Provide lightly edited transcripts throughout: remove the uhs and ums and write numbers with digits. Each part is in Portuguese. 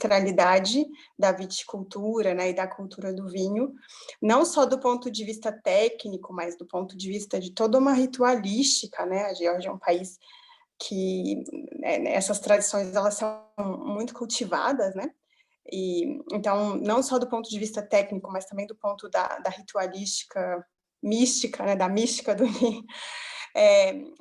ancestralidade da viticultura, né, e da cultura do vinho, não só do ponto de vista técnico, mas do ponto de vista de toda uma ritualística, né? A Geórgia é um país que essas tradições elas são muito cultivadas, né? E então não só do ponto de vista técnico, mas também do ponto da ritualística mística, né? Da mística do vinho.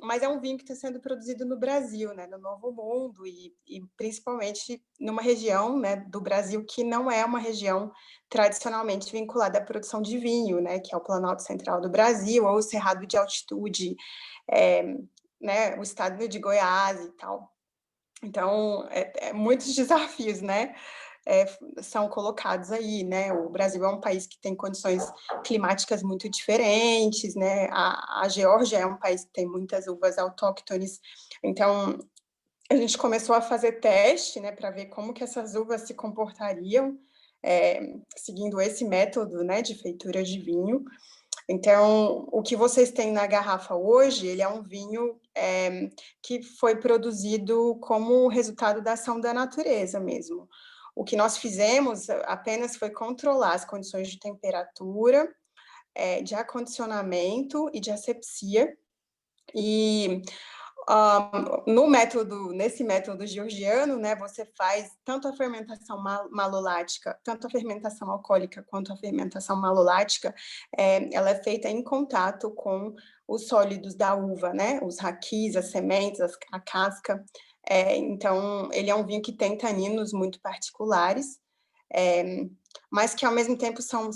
Mas é um vinho que está sendo produzido no Brasil, né, no Novo Mundo, e principalmente numa região, né, do Brasil que não é uma região tradicionalmente vinculada à produção de vinho, né, que é o Planalto Central do Brasil, ou o Cerrado de Altitude, né, o estado de Goiás e tal. Então, muitos desafios, né, são colocados aí, né? O Brasil é um país que tem condições climáticas muito diferentes, né? A Geórgia é um país que tem muitas uvas autóctones, então a gente começou a fazer teste, né, para ver como que essas uvas se comportariam, seguindo esse método, né, de feitura de vinho. Então, o que vocês têm na garrafa hoje, ele é um vinho que foi produzido como resultado da ação da natureza mesmo. O que nós fizemos apenas foi controlar as condições de temperatura, de acondicionamento e de asepsia. E nesse método georgiano, né, você faz tanto a fermentação malolática, tanto a fermentação alcoólica quanto a fermentação malolática, ela é feita em contato com os sólidos da uva, né, os raquis, as sementes, a casca. Então, ele é um vinho que tem taninos muito particulares, mas que ao mesmo tempo são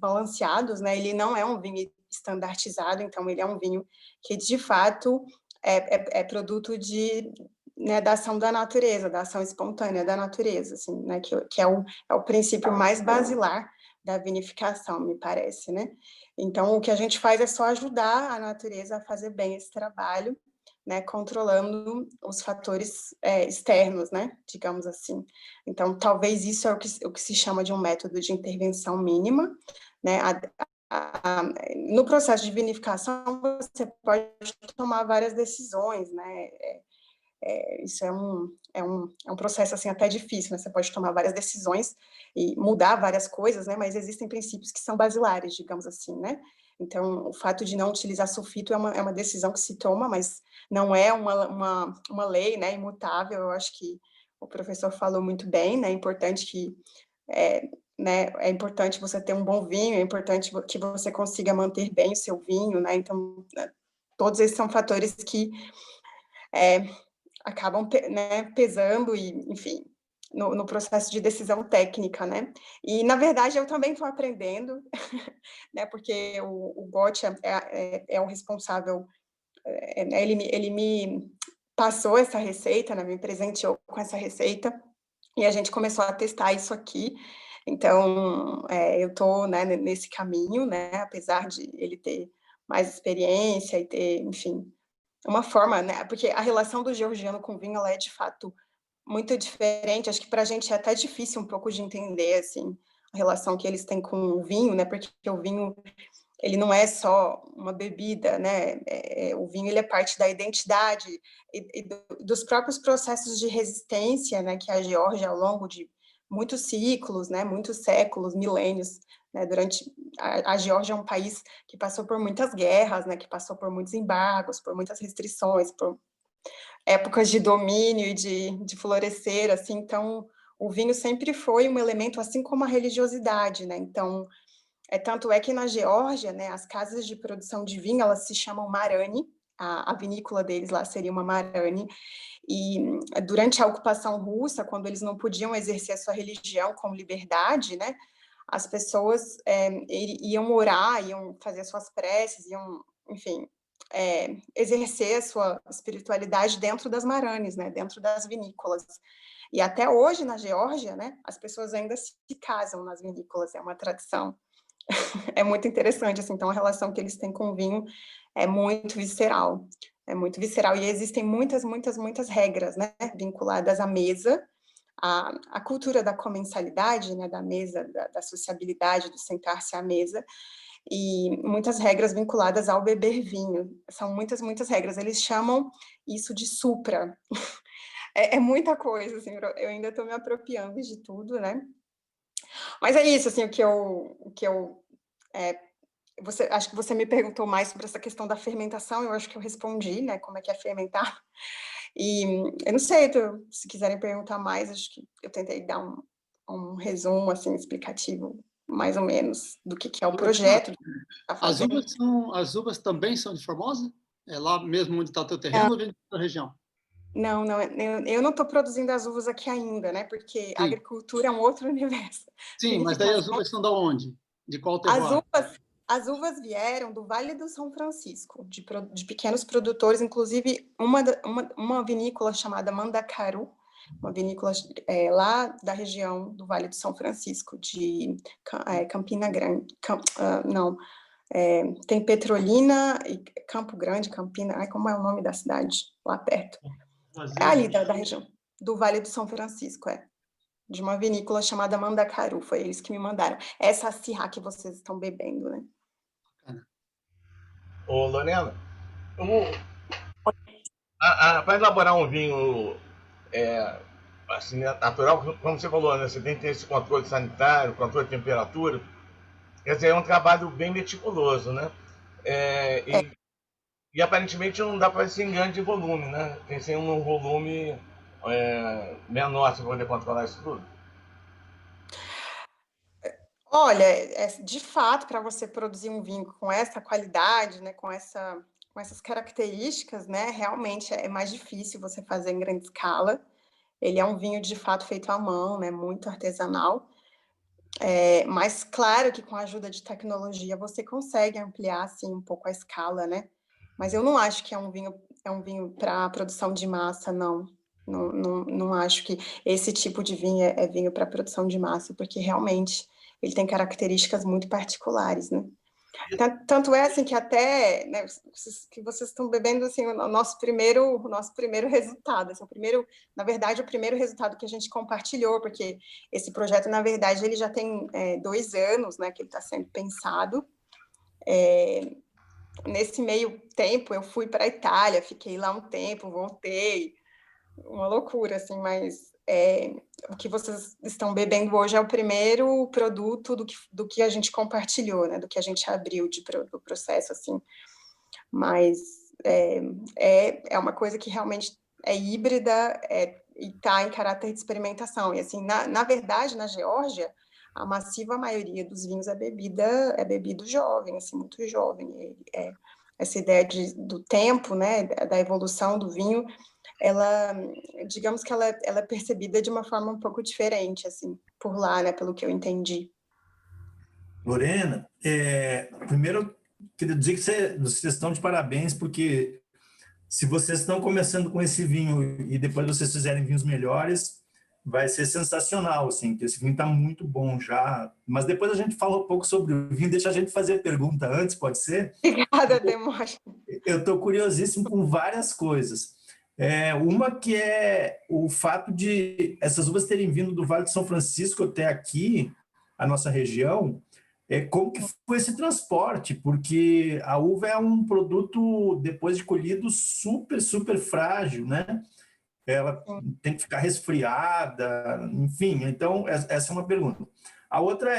balanceados, né? Ele não é um vinho estandartizado, então ele é um vinho que de fato é produto né, da ação da natureza, da ação espontânea da natureza, assim, né, que é o princípio mais basilar da vinificação, me parece, né? Então, o que a gente faz é só ajudar a natureza a fazer bem esse trabalho, né, controlando os fatores externos, né, digamos assim. Então, talvez isso é o que se chama de um método de intervenção mínima, né? No processo de vinificação, você pode tomar várias decisões, né? Isso é um processo assim até difícil, né? Você pode tomar várias decisões e mudar várias coisas, né? Mas existem princípios que são basilares, digamos assim, né? Então, o fato de não utilizar sulfito é uma decisão que se toma, mas não é uma lei, né, imutável. Eu acho que o professor falou muito bem, né? É importante que né, é importante você ter um bom vinho, é importante que você consiga manter bem o seu vinho, né? Então, todos esses são fatores que acabam, né, pesando e, enfim, no processo de decisão técnica, né? E, na verdade, eu também estou aprendendo, né? Porque o Gotti é o responsável, né, ele me passou essa receita, né? Me presenteou com essa receita, e a gente começou a testar isso aqui. Então, eu estou, né, nesse caminho, né? Apesar de ele ter mais experiência e ter, enfim, uma forma, né? Porque a relação do georgiano com o vinho, ela é de fato muito diferente. Acho que para a gente é até difícil um pouco de entender, assim, a relação que eles têm com o vinho, né? Porque o vinho, ele não é só uma bebida, né? O vinho, ele é parte da identidade e dos próprios processos de resistência, né? Que a Geórgia, ao longo de muitos ciclos, né? Muitos séculos, milênios, né? Durante a Geórgia é um país que passou por muitas guerras, né? Que passou por muitos embargos, por muitas restrições, por épocas de domínio e de florescer, assim. Então, o vinho sempre foi um elemento, assim como a religiosidade, né? Então, tanto é que na Geórgia, né, as casas de produção de vinho, elas se chamam Marani, a vinícola deles lá seria uma Marani, e durante a ocupação russa, quando eles não podiam exercer a sua religião com liberdade, né, as pessoas iam orar, iam fazer suas preces, iam, enfim, exercer a sua espiritualidade dentro das Maranes, né, dentro das vinícolas. E até hoje, na Geórgia, né, as pessoas ainda se casam nas vinícolas, é uma tradição. É muito interessante, assim, então a relação que eles têm com o vinho é muito visceral, e existem muitas, muitas, muitas regras, né, vinculadas à mesa, a cultura da comensalidade, né, da mesa, da sociabilidade, do sentar-se à mesa, e muitas regras vinculadas ao beber vinho. São muitas, muitas regras. Eles chamam isso de supra. É muita coisa, assim, eu ainda estou me apropriando de tudo, né. Mas é isso, assim, eh, acho que você me perguntou mais sobre essa questão da fermentação, eu acho que eu respondi, né, como é que é fermentar. E eu não sei, se quiserem perguntar mais, acho que eu tentei dar um resumo, assim, explicativo, mais ou menos, do que é o Lorena, projeto, do que está fazendo. as uvas também são de Formosa? É lá mesmo onde está o teu Não, terreno ou vem de outra região? não, eu não estou produzindo as uvas aqui ainda, né, porque a Sim, agricultura é um outro universo. sim, mas daí as Vinificação, uvas são da onde? De qual as terroir? uvas as uvas vieram do Vale do São Francisco, de pequenos produtores, inclusive uma vinícola chamada Mandacaru, uma vinícola, lá da região do Vale do São Francisco, de Campina Grande, não, tem Petrolina e Campo Grande, Campina, ai, como é o nome da cidade lá perto? É ali da região, do Vale do São Francisco, de uma vinícola chamada Mandacaru, foi eles que me mandaram. Essa Syrah que vocês estão bebendo, né? Ô, Lorena, para elaborar um vinho assim, natural, como você falou, né, você tem que ter esse controle sanitário, controle de temperatura. Quer dizer, é um trabalho bem meticuloso, né? É, É, e aparentemente não dá para ser em grande volume, né? Tem que ser um volume menor para poder controlar isso tudo. olha, de fato, para você produzir um vinho com essa qualidade, né, com essas características, né, realmente é mais difícil você fazer em grande escala. Ele é um vinho de fato feito à mão, né, muito artesanal. Mas claro que com a ajuda de tecnologia você consegue ampliar, assim, um pouco a escala, né. Mas eu não acho que é um vinho para produção de massa, não. Não acho que esse tipo de vinho é vinho para produção de massa, porque realmente ele tem características muito particulares, né. Tanto é, assim, que até, né, vocês estão bebendo, assim, o nosso primeiro resultado, assim, na verdade, o primeiro resultado que a gente compartilhou, porque esse projeto, na verdade, ele já tem 2 anos, né, que ele está sendo pensado. Nesse meio tempo, eu fui para a Itália, fiquei lá um tempo, voltei, uma loucura, assim, mas o que vocês estão bebendo hoje é o primeiro produto do que a gente compartilhou, né, do que a gente abriu do processo, assim. Mas é uma coisa que realmente é híbrida, e está em caráter de experimentação. E, assim, na verdade, na Geórgia, a massiva maioria dos vinhos é bebido jovem, assim, muito jovem. Essa ideia do tempo, né, da evolução do vinho, ela, digamos que ela é percebida de uma forma um pouco diferente, assim, por lá, né, pelo que eu entendi. Lorena, primeiro eu queria dizer que vocês estão de parabéns, porque se vocês estão começando com esse vinho e depois vocês fizerem vinhos melhores, vai ser sensacional, assim, que esse vinho está muito bom já. Mas depois a gente fala um pouco sobre o vinho, deixa a gente fazer a pergunta antes, pode ser? Obrigada, Demóstenes. Eu estou curiosíssimo com várias coisas. Uma que é o fato de essas uvas terem vindo do Vale de São Francisco até aqui, a nossa região, como que foi esse transporte? Porque a uva é um produto, depois de colhido, super, super frágil, né? Ela tem que ficar resfriada, enfim. Então, essa é uma pergunta. A outra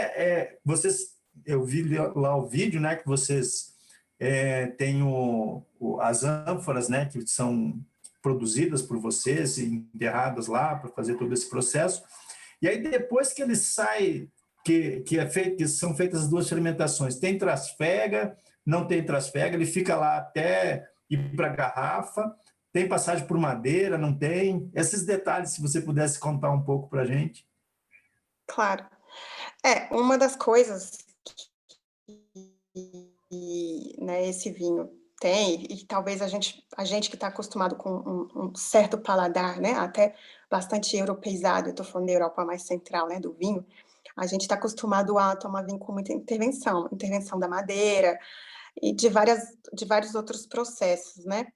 vocês, eu vi lá o vídeo, né, que vocês têm as ânforas, né, que são produzidas por vocês e enterradas lá para fazer todo esse processo. E aí, depois que ele sai, que são feitas as duas fermentações, tem trasfega, não tem trasfega, ele fica lá até ir para a garrafa, tem passagem por madeira, não tem? Esses detalhes, se você pudesse contar um pouco para a gente. Claro. Uma das coisas né, esse vinho tem, e talvez a gente que está acostumado com um certo paladar, né, até bastante europeizado, eu estou falando da Europa mais central, né, do vinho, a gente está acostumado a tomar vinho com muita intervenção da madeira e de vários outros processos, né,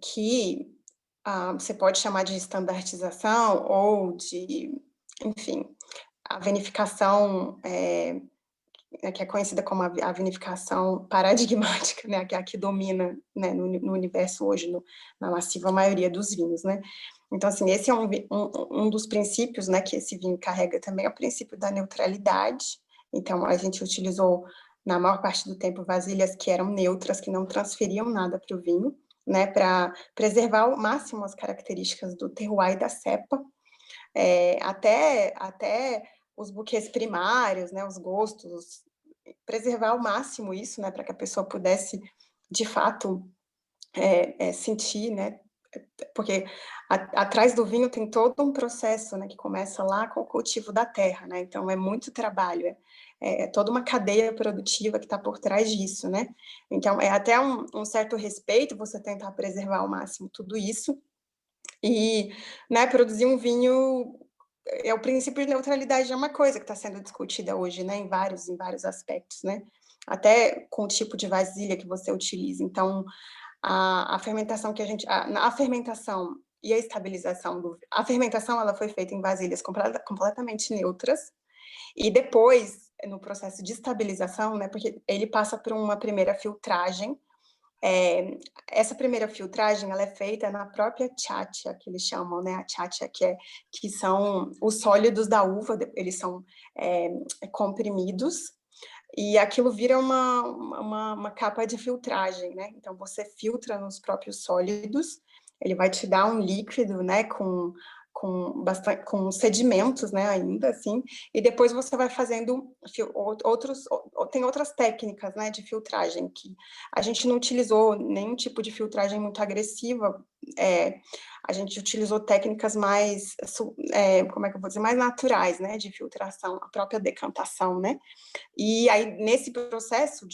que você pode chamar de estandartização ou enfim, a vinificação, que é conhecida como a vinificação paradigmática, né, que é a que domina, né, no universo hoje, na massiva maioria dos vinhos, né. Então, assim, esse é um dos princípios, né, que esse vinho carrega também, é o princípio da neutralidade. Então, a gente utilizou, na maior parte do tempo, vasilhas que eram neutras, que não transferiam nada para o vinho, né, para preservar ao máximo as características do terroir e da cepa, até os buquês primários, né, os gostos, preservar ao máximo isso, né, para que a pessoa pudesse, de fato, sentir, né, porque atrás do vinho tem todo um processo, né, que começa lá com o cultivo da terra, né, então é muito trabalho, é toda uma cadeia produtiva que está por trás disso, né, então é até um certo respeito você tentar preservar ao máximo tudo isso, e, né, produzir um vinho, o princípio de neutralidade é uma coisa que está sendo discutida hoje, né, em vários aspectos, né, até com o tipo de vasilha que você utiliza, então a fermentação que a fermentação e a estabilização a fermentação ela foi feita em vasilhas completamente neutras, e depois, no processo de estabilização, né, porque ele passa por uma primeira filtragem, essa primeira filtragem ela é feita na própria chátia, que eles chamam, né, a chátia, que são os sólidos da uva, eles são comprimidos, e aquilo vira uma capa de filtragem, né? Então, você filtra nos próprios sólidos, ele vai te dar um líquido, né, com sedimentos, né, ainda assim, e depois você vai fazendo tem outras técnicas, né, de filtragem, que a gente não utilizou nenhum tipo de filtragem muito agressiva, a gente utilizou técnicas mais, como é que eu vou dizer, mais naturais, né, de filtração, a própria decantação, né, e aí nesse processo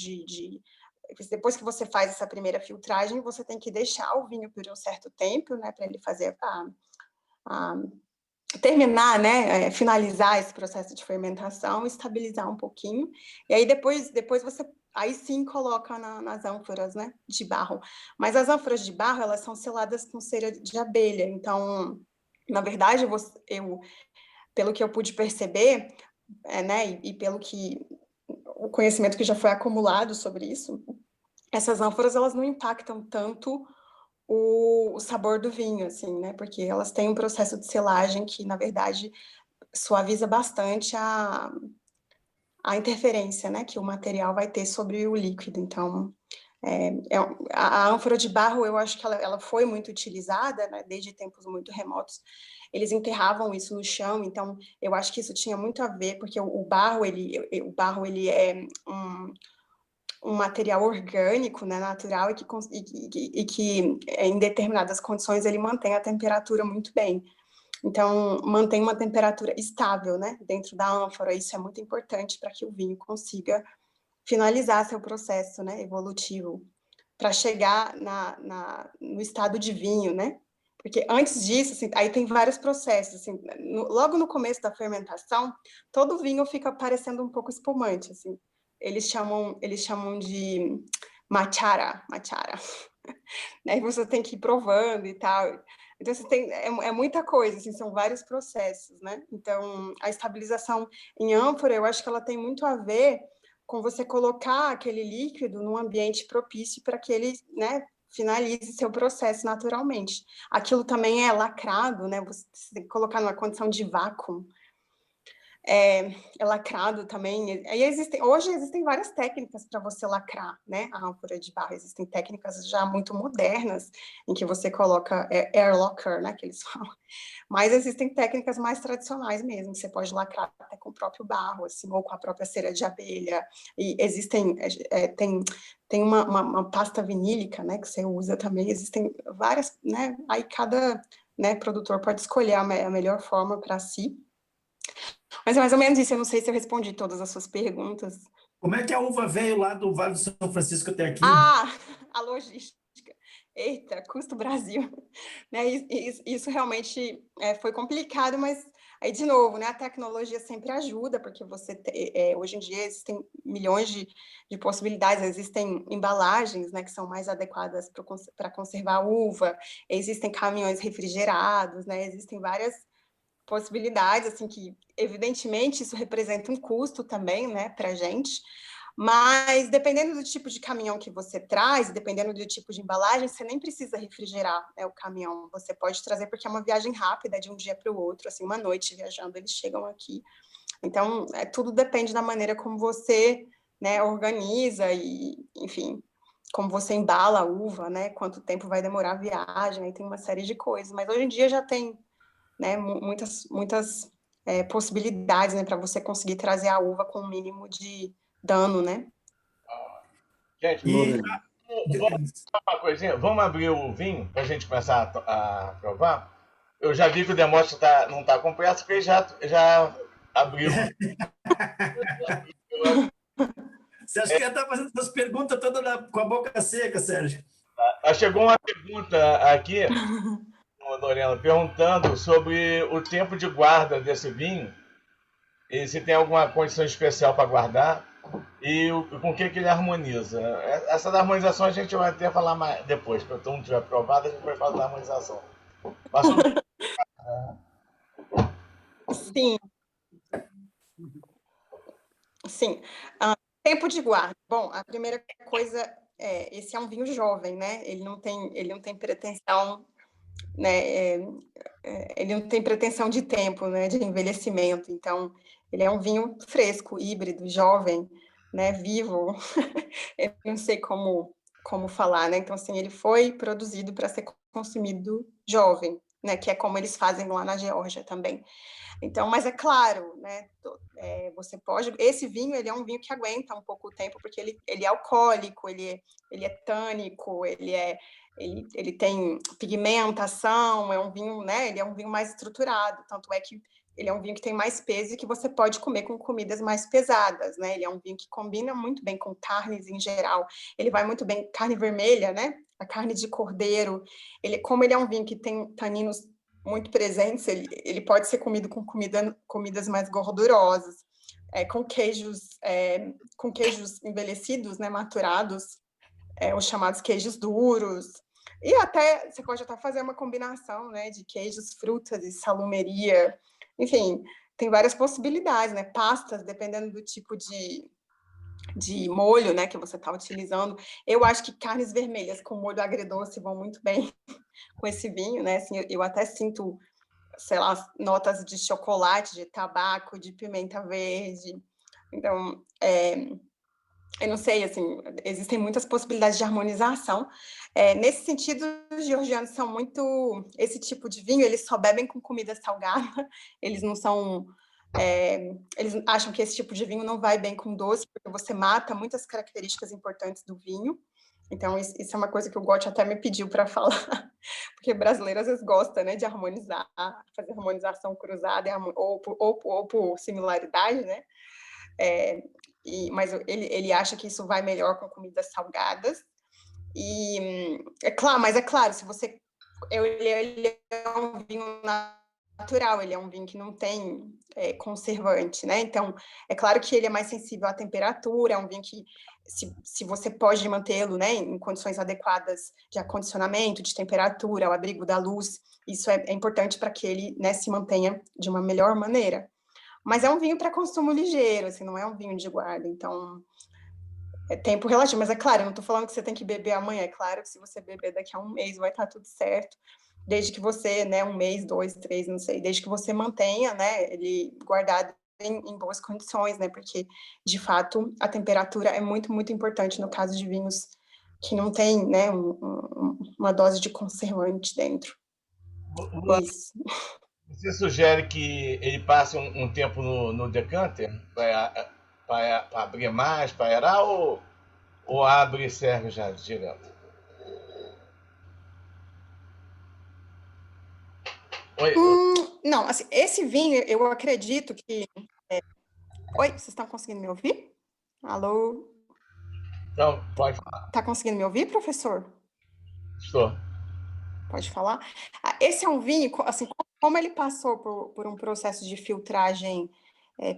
depois que você faz essa primeira filtragem, você tem que deixar o vinho por um certo tempo, né, para ele fazer terminar, né, finalizar esse processo de fermentação, estabilizar um pouquinho, e aí depois você, aí sim coloca nas ânforas, né, de barro. Mas as ânforas de barro, elas são seladas com cera de abelha, então, na verdade, pelo que eu pude perceber, né, e pelo que o conhecimento que já foi acumulado sobre isso, essas ânforas, elas não impactam tanto o sabor do vinho, assim, né? Porque elas têm um processo de selagem que, na verdade, suaviza bastante a interferência, né? Que o material vai ter sobre o líquido. Então, a ânfora de barro, eu acho que ela foi muito utilizada, né? Desde tempos muito remotos. Eles enterravam isso no chão, então eu acho que isso tinha muito a ver, porque o barro, ele é um material orgânico, né, natural, e que em determinadas condições ele mantém a temperatura muito bem. Então, mantém uma temperatura estável, né, dentro da ânfora. Isso é muito importante para que o vinho consiga finalizar seu processo, né, evolutivo, para chegar no estado de vinho, né? Porque antes disso, assim, aí tem vários processos, assim, logo no começo da fermentação, todo vinho fica parecendo um pouco espumante, assim. Eles chamam de machara, né? E você tem que ir provando e tal. Então, você tem, é muita coisa, assim, são vários processos, né? Então, a estabilização em ânfora, eu acho que ela tem muito a ver com você colocar aquele líquido num ambiente propício para que ele, né, finalize seu processo naturalmente. Aquilo também é lacrado, né? Você tem que colocar numa condição de vácuo. É lacrado também. Hoje existem várias técnicas para você lacrar, né, a ânfora de barro. Existem técnicas já muito modernas em que você coloca air locker, né, que eles falam. Mas existem técnicas mais tradicionais mesmo, que você pode lacrar até com o próprio barro, assim, ou com a própria cera de abelha. E tem uma pasta vinílica, né, que você usa também. Existem várias, né, aí cada, né, produtor pode escolher a melhor forma para si. Mas é mais ou menos isso, eu não sei se eu respondi todas as suas perguntas. Como é que a uva veio lá do Vale do São Francisco até aqui? A logística. Eita, custo Brasil. Né, isso realmente foi complicado, mas aí, de novo, né, a tecnologia sempre ajuda, porque hoje em dia existem milhões de possibilidades, existem embalagens, né, que são mais adequadas para conservar a uva, existem caminhões refrigerados, né, existem várias possibilidades, assim, que evidentemente isso representa um custo também, né, para a gente, Mas, dependendo do tipo de caminhão que você traz, dependendo do tipo de embalagem, você nem precisa refrigerar, né, o caminhão. Você pode trazer porque é uma viagem rápida, de um dia para o outro, assim, uma noite viajando, eles chegam aqui. Então, tudo depende da maneira como você, né, organiza e, enfim, como você embala a uva, né, quanto tempo vai demorar a viagem, aí tem uma série de coisas. Mas hoje em dia já tem, né, muitas possibilidades, né, para você conseguir trazer a uva com o mínimo de dano, né? Gente, E vamos uma coisinha, vamos abrir o vinho para a gente começar a provar. Eu já vi que o Demóstenes não está com pressa, porque ele já abriu. você acha que ia estar fazendo essas perguntas todas com a boca seca, Sérgio? Chegou uma pergunta aqui, Lorena, perguntando sobre o tempo de guarda desse vinho e se tem alguma condição especial para guardar e com o que ele harmoniza. Essa da harmonização a gente vai até falar mais depois, quando todo mundo tiver provado, a gente vai falar da harmonização. Mas Sim. Sim. Tempo de guarda. Bom, a primeira coisa esse é um vinho jovem, né? Ele não tem pretensão, né? Ele não tem pretensão de tempo, né? De envelhecimento. Então, ele é um vinho fresco, híbrido, jovem, né? Vivo. Eu não sei como falar, né? Então, assim, ele foi produzido para ser consumido jovem, né? Que é como eles fazem lá na Geórgia também. Então, mas é claro, né? Você pode. Esse vinho, ele é um vinho que aguenta um pouco o tempo, porque ele é alcoólico, ele é tânico, ele tem pigmentação, é um vinho, né? Ele é um vinho mais estruturado, tanto é que ele é um vinho que tem mais peso e que você pode comer com comidas mais pesadas, né? Ele é um vinho que combina muito bem com carnes em geral. Ele vai muito bem carne vermelha, né? A carne de cordeiro. Como ele é um vinho que tem taninos muito presentes, ele pode ser comido com comidas mais gordurosas, com queijos envelhecidos, né, maturados, os chamados queijos duros. E até você pode até fazer uma combinação, né, de queijos, frutas e salumeria. Enfim, tem várias possibilidades, né? Pastas, dependendo do tipo de molho, né, que você está utilizando. Eu acho que carnes vermelhas com molho agridoce vão muito bem com esse vinho, né? Assim, eu até sinto, sei lá, notas de chocolate, de tabaco, de pimenta verde. Então, eu não sei, assim, existem muitas possibilidades de harmonização. Nesse sentido, os georgianos são muito... Esse tipo de vinho, eles só bebem com comida salgada, eles não são... eles acham que esse tipo de vinho não vai bem com doce, porque você mata muitas características importantes do vinho. Então, isso é uma coisa que o Gotti até me pediu para falar, porque brasileiro às vezes gosta, né, de harmonizar, fazer harmonização cruzada, ou por similaridade, né? Mas ele acha que isso vai melhor com comidas salgadas. E mas é claro, se você... Ele é um vinho natural, ele é um vinho que não tem conservante, né? Então, é claro que ele é mais sensível à temperatura, é um vinho que, se você pode mantê-lo, né, em condições adequadas de acondicionamento, de temperatura, ao abrigo da luz, isso é importante para que ele, né, se mantenha de uma melhor maneira. Mas é um vinho para consumo ligeiro, assim, não é um vinho de guarda, então é tempo relativo. Mas é claro, eu não estou falando que você tem que beber amanhã, é claro que se você beber daqui a um mês vai estar tudo certo, desde que você, né, 1 mês, 2, 3, não sei, desde que você mantenha, né, ele guardado em boas condições, né, porque, de fato, a temperatura é muito, muito importante no caso de vinhos que não tem, né, uma dose de conservante dentro. Isso. você sugere que ele passe um tempo no decanter para abrir mais, para aerar, ou abre e serve já direto? Oi, Não, assim, esse vinho, eu acredito que... Oi, vocês estão conseguindo me ouvir? Alô? então, pode falar. Tá conseguindo me ouvir, professor? Estou. Pode falar? Esse é um vinho, assim, como ele passou por um processo de filtragem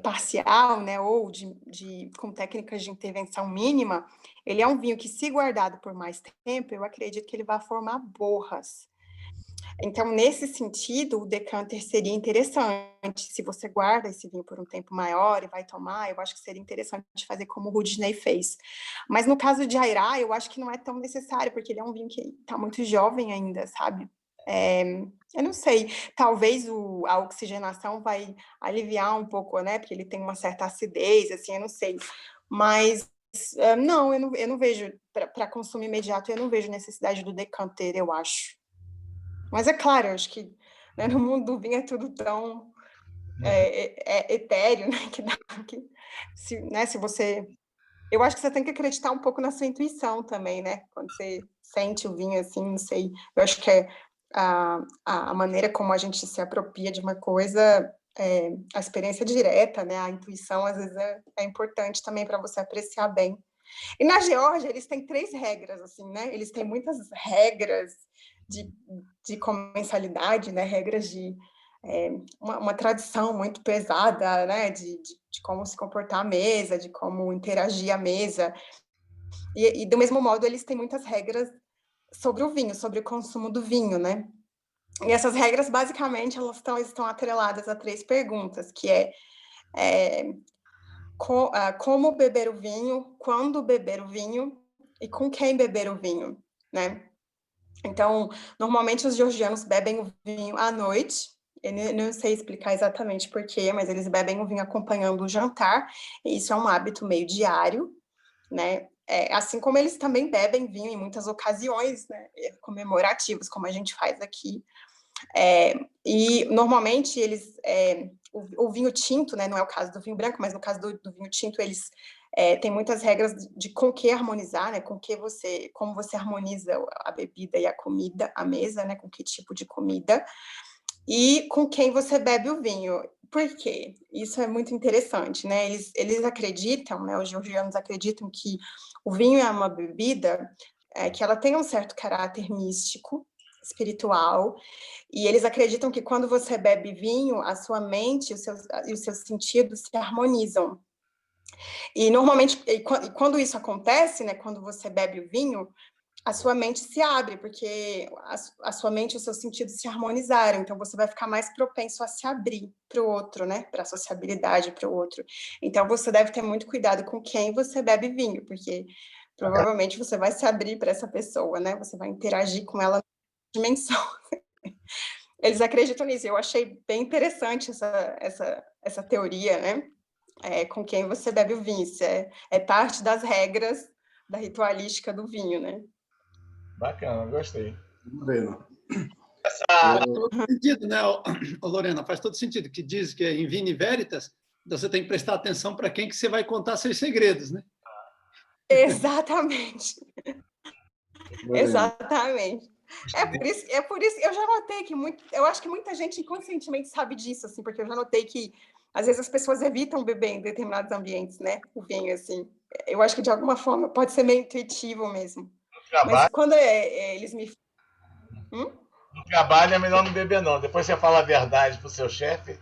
parcial, né, ou com técnicas de intervenção mínima, ele é um vinho que, se guardado por mais tempo, eu acredito que ele vai formar borras. Então, nesse sentido, o decanter seria interessante. Se você guarda esse vinho por um tempo maior e vai tomar, eu acho que seria interessante fazer como o Rudney fez. Mas no caso de Airá, eu acho que não é tão necessário, porque ele é um vinho que está muito jovem ainda, sabe? Eu não sei, talvez a oxigenação vai aliviar um pouco, né? Porque ele tem uma certa acidez, assim, eu não sei. Mas não, eu não vejo, para consumo imediato, eu não vejo necessidade do decanter, eu acho. Mas é claro, eu acho que, né, no mundo do vinho é tudo tão etéreo, né? Se você... Eu acho que você tem que acreditar um pouco na sua intuição também, né? Quando você sente o vinho, assim, não sei. Eu acho que a maneira como a gente se apropria de uma coisa, a experiência direta, né? A intuição, às vezes, é importante também para você apreciar bem. E na Geórgia, eles têm 3 regras, assim, né? Eles têm muitas regras de comensalidade, né? Regras de uma tradição muito pesada, né? De como se comportar à mesa, de como interagir à mesa. E do mesmo modo, eles têm muitas regras sobre o vinho, sobre o consumo do vinho, né? E essas regras, basicamente, elas estão atreladas a 3 perguntas, que como beber o vinho, quando beber o vinho e com quem beber o vinho, né? Então, normalmente os georgianos bebem o vinho à noite. Eu não sei explicar exatamente por quê, mas eles bebem o vinho acompanhando o jantar. E isso é um hábito meio diário, né? Assim como eles também bebem vinho em muitas ocasiões, né, comemorativas, como a gente faz aqui. E normalmente o vinho tinto, né, não é o caso do vinho branco, mas no caso do vinho tinto, eles têm muitas regras de com que harmonizar, né, como você harmoniza a bebida e a comida, a mesa, né, com que tipo de comida, e com quem você bebe o vinho. Por quê? Isso é muito interessante, né? Eles acreditam, né, os georgianos acreditam que o vinho é uma bebida que ela tem um certo caráter místico, espiritual, e eles acreditam que quando você bebe vinho, a sua mente e os seus sentidos se harmonizam. E normalmente, quando isso acontece, né, quando você bebe o vinho, a sua mente se abre, porque a sua mente e os seus sentidos se harmonizaram, então você vai ficar mais propenso a se abrir para o outro, né, para a sociabilidade, para o outro. Então você deve ter muito cuidado com quem você bebe vinho, porque provavelmente você vai se abrir para essa pessoa, né, você vai interagir com ela dimensão. Eles acreditam nisso. Eu achei bem interessante essa teoria, né? Com quem você bebe o vinho. Isso é parte das regras da ritualística do vinho, né? Bacana, gostei. Moreno. Faz todo sentido, né, Lorena? Faz todo sentido. Que diz que em Vini Veritas, você tem que prestar atenção para quem que você vai contar seus segredos, né? Exatamente. Moreno. Exatamente. É por isso, eu já notei que eu acho que muita gente inconscientemente sabe disso, assim, porque eu já notei que às vezes as pessoas evitam beber em determinados ambientes, né? O vinho, assim. Eu acho que de alguma forma pode ser meio intuitivo mesmo. Mas quando eles me... No trabalho é melhor não beber, não. Depois você fala a verdade pro seu chefe.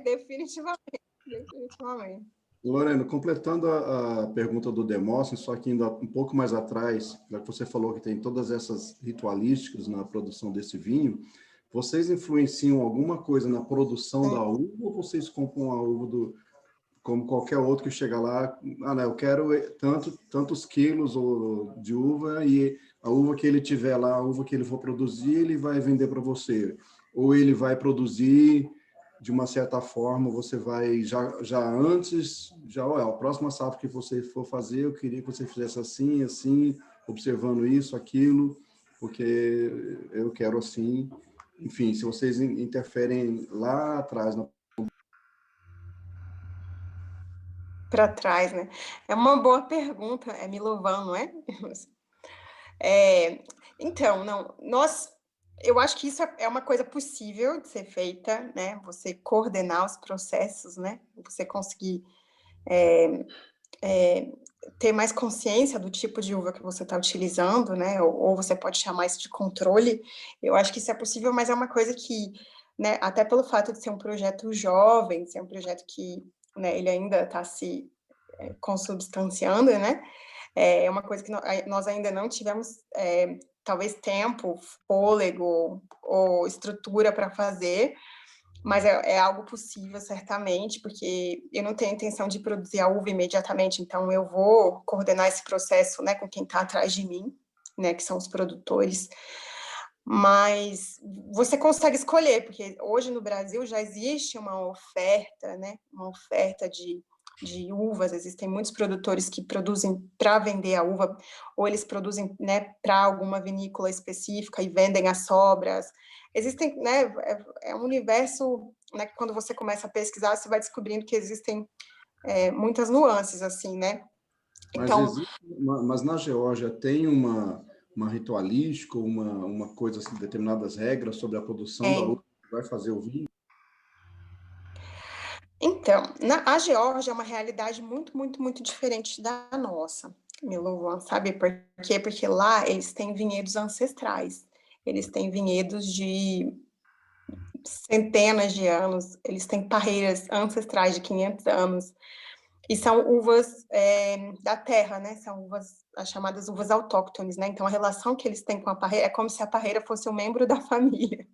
Definitivamente. Definitivamente. Lorena, completando a pergunta do Demóstenes, só que indo um pouco mais atrás, já que você falou que tem todas essas ritualísticas na produção desse vinho, vocês influenciam alguma coisa na produção da uva ou vocês compram a uva como qualquer outro que chega lá, não, eu quero tantos quilos de uva e a uva que ele tiver lá, a uva que ele for produzir, ele vai vender para você. Ou ele vai produzir de uma certa forma, você vai já antes, olha, a próxima safra que você for fazer, eu queria que você fizesse assim, assim, observando isso, aquilo, porque eu quero assim. Enfim, se vocês interferem lá atrás para trás, né? É uma boa pergunta, é Milovan, não é? Então, não, eu acho que isso é uma coisa possível de ser feita, né? Você coordenar os processos, né? Você conseguir ter mais consciência do tipo de uva que você está utilizando, né? Ou você pode chamar isso de controle. Eu acho que isso é possível, mas é uma coisa que, né? Até pelo fato de ser um projeto jovem, ser um projeto que, né? Ele ainda está se consubstanciando, né? É uma coisa que nós ainda não tivemos talvez tempo, fôlego ou estrutura para fazer, mas é algo possível, certamente, porque eu não tenho intenção de produzir a uva imediatamente, então eu vou coordenar esse processo, né, com quem está atrás de mim, né, que são os produtores, mas você consegue escolher, porque hoje no Brasil já existe uma oferta, né, uma oferta de uvas, existem muitos produtores que produzem para vender a uva, ou eles produzem, né, para alguma vinícola específica e vendem as sobras. Existem, né, é um universo, né, que quando você começa a pesquisar, você vai descobrindo que existem muitas nuances, assim, né? Então, mas na Geórgia tem uma ritualística, uma coisa, assim, determinadas regras sobre a produção da uva que vai fazer o vinho? Então, a Geórgia é uma realidade muito, muito, muito diferente da nossa, Milovan, sabe por quê? Porque lá eles têm vinhedos ancestrais, eles têm vinhedos de centenas de anos, eles têm parreiras ancestrais de 500 anos, e são uvas da terra, né? São uvas, as chamadas uvas autóctones, né? Então, a relação que eles têm com a parreira é como se a parreira fosse um membro da família.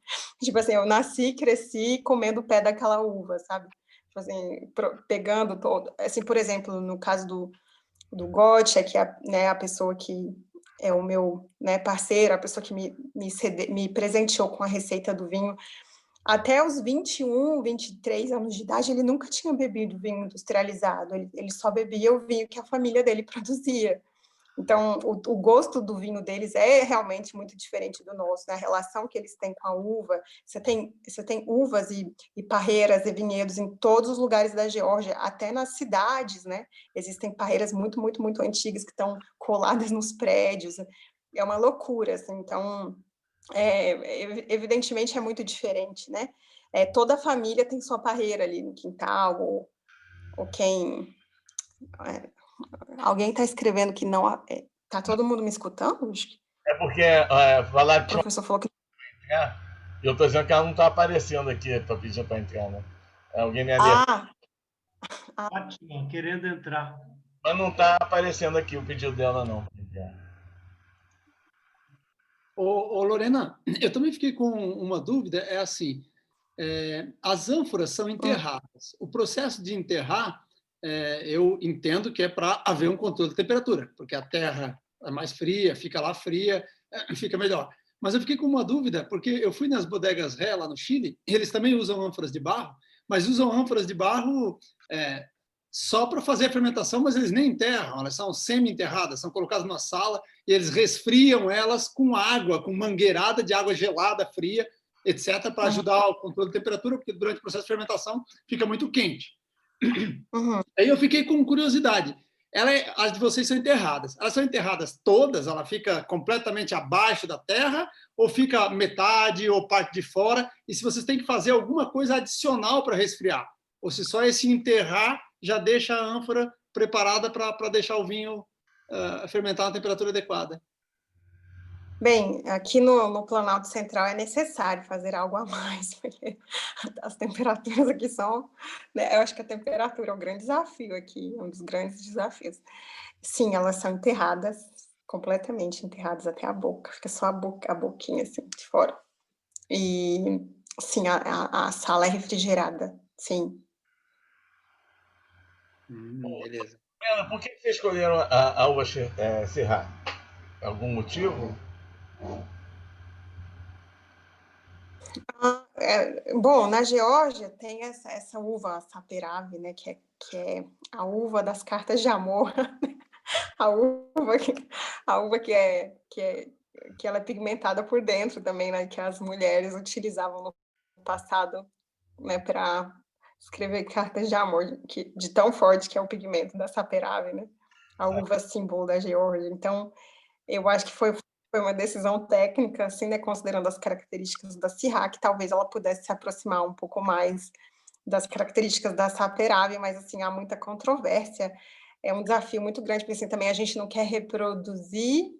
Tipo assim, eu nasci, cresci comendo o pé daquela uva, sabe? Tipo assim, pegando todo... Assim, por exemplo, no caso do Gotcha, que é, né, a pessoa que é o meu, né, parceiro, a pessoa que me presenteou com a receita do vinho, até os 21, 23 anos de idade, ele nunca tinha bebido vinho industrializado, ele só bebia o vinho que a família dele produzia. Então, o gosto do vinho deles é realmente muito diferente do nosso, né? A relação que eles têm com a uva. Você tem uvas e parreiras e vinhedos em todos os lugares da Geórgia, até nas cidades, né? Existem parreiras muito, muito, muito antigas que estão coladas nos prédios. É uma loucura, assim. Então, evidentemente, é muito diferente, né? Toda a família tem sua parreira ali no quintal, ou quem... Alguém está escrevendo que não... Tá todo mundo me escutando? É porque falaram que o professor falou que... eu estou dizendo que ela não está aparecendo aqui para pedir para entrar, né? Alguém me alertou. Ótimo, querendo entrar. Mas não está aparecendo aqui o pedido dela, não. Ô, Lorena, eu também fiquei com uma dúvida, é assim, as ânforas são enterradas. O processo de enterrar, eu entendo que é para haver um controle de temperatura, porque a terra é mais fria, fica lá fria, fica melhor. Mas eu fiquei com uma dúvida, porque eu fui nas bodegas Ré, lá no Chile, e eles também usam ânforas de barro, mas usam ânforas de barro só para fazer a fermentação, mas eles nem enterram, elas são semi-enterradas, são colocadas numa sala e eles resfriam elas com água, com mangueirada de água gelada, fria, etc., para ajudar ao controle de temperatura, porque durante o processo de fermentação fica muito quente. Aí eu fiquei com curiosidade. As de vocês são enterradas. Elas são enterradas todas? Ela fica completamente abaixo da terra? Ou fica metade ou parte de fora? E se vocês têm que fazer alguma coisa adicional para resfriar? Ou se só esse enterrar já deixa a ânfora preparada para deixar o vinho fermentar na temperatura adequada? Bem, aqui no Planalto Central é necessário fazer algo a mais, porque as temperaturas aqui são... Né, eu acho que a temperatura é um grande desafio aqui, um dos grandes desafios. Sim, elas são enterradas, completamente enterradas até a boca, fica só a boquinha assim, de fora. E, sim, a sala é refrigerada, sim. Beleza. Por que vocês escolheram a uva Syrah? Algum motivo? Bom, na Geórgia tem essa uva Saperavi, né, que é a uva das cartas de amor, a uva que ela é pigmentada por dentro também, né, que as mulheres utilizavam no passado, né, para escrever cartas de amor, de tão forte que é o pigmento da Saperavi, né, a uva símbolo da Geórgia. Então, eu acho que foi uma decisão técnica, assim, né, considerando as características da Syrah, que talvez ela pudesse se aproximar um pouco mais das características da Saperavi, mas, assim, há muita controvérsia. É um desafio muito grande, porque, assim, também a gente não quer reproduzir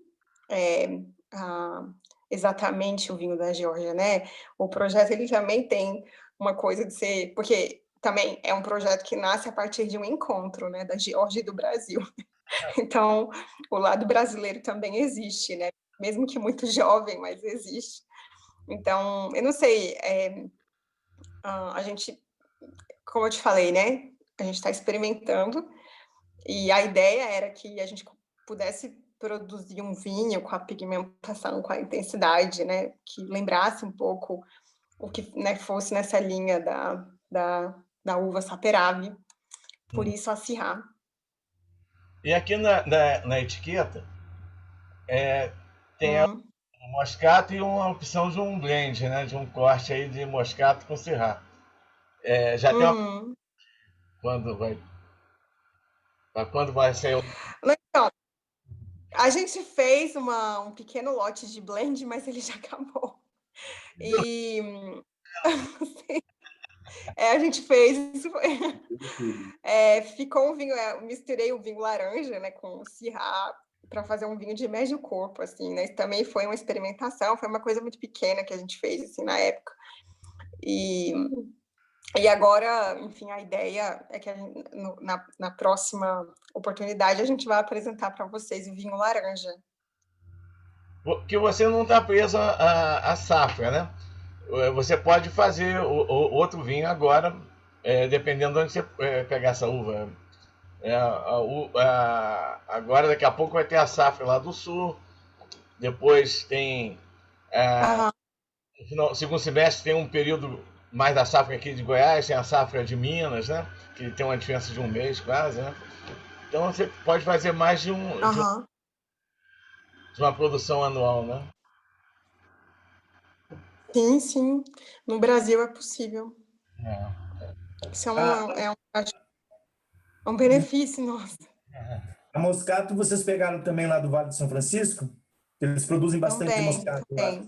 exatamente o vinho da Geórgia, né? O projeto, ele também tem uma coisa de ser... Porque também é um projeto que nasce a partir de um encontro, né, da Geórgia e do Brasil. Então, o lado brasileiro também existe, né? mesmo que muito jovem, mas existe. Então, eu não sei, a gente, como eu te falei, né? A gente está experimentando, e a ideia era que a gente pudesse produzir um vinho com a pigmentação, com a intensidade, né? Que lembrasse um pouco o que, né, fosse nessa linha da uva Saperavi, por isso a Syrah. E aqui na etiqueta tem um moscato e uma opção de um blend, né? De um corte aí de moscato com Syrah. Já tem uma... Quando vai sair o... Então, a gente fez um pequeno lote de blend, mas ele já acabou. E a gente fez isso. Ficou um vinho, misturei o vinho laranja, né, com o Syrah para fazer um vinho de médio corpo, assim, né? Também foi uma experimentação, foi uma coisa muito pequena que a gente fez assim na época. E agora, enfim, a ideia é que na próxima oportunidade a gente vai apresentar para vocês o vinho laranja. Que você não está preso à safra, né? Você pode fazer outro vinho agora, dependendo de onde você pegar essa uva. Agora, daqui a pouco, vai ter a safra lá do sul. Depois tem... no segundo semestre tem um período mais da safra aqui de Goiás, tem a safra de Minas, né? Que tem uma diferença de um mês quase, né? Então você pode fazer mais de uma produção anual, né? Sim, sim. No Brasil é possível. Isso é um benefício nosso. A Moscato vocês pegaram também lá do Vale de São Francisco? Eles produzem bastante Moscato lá.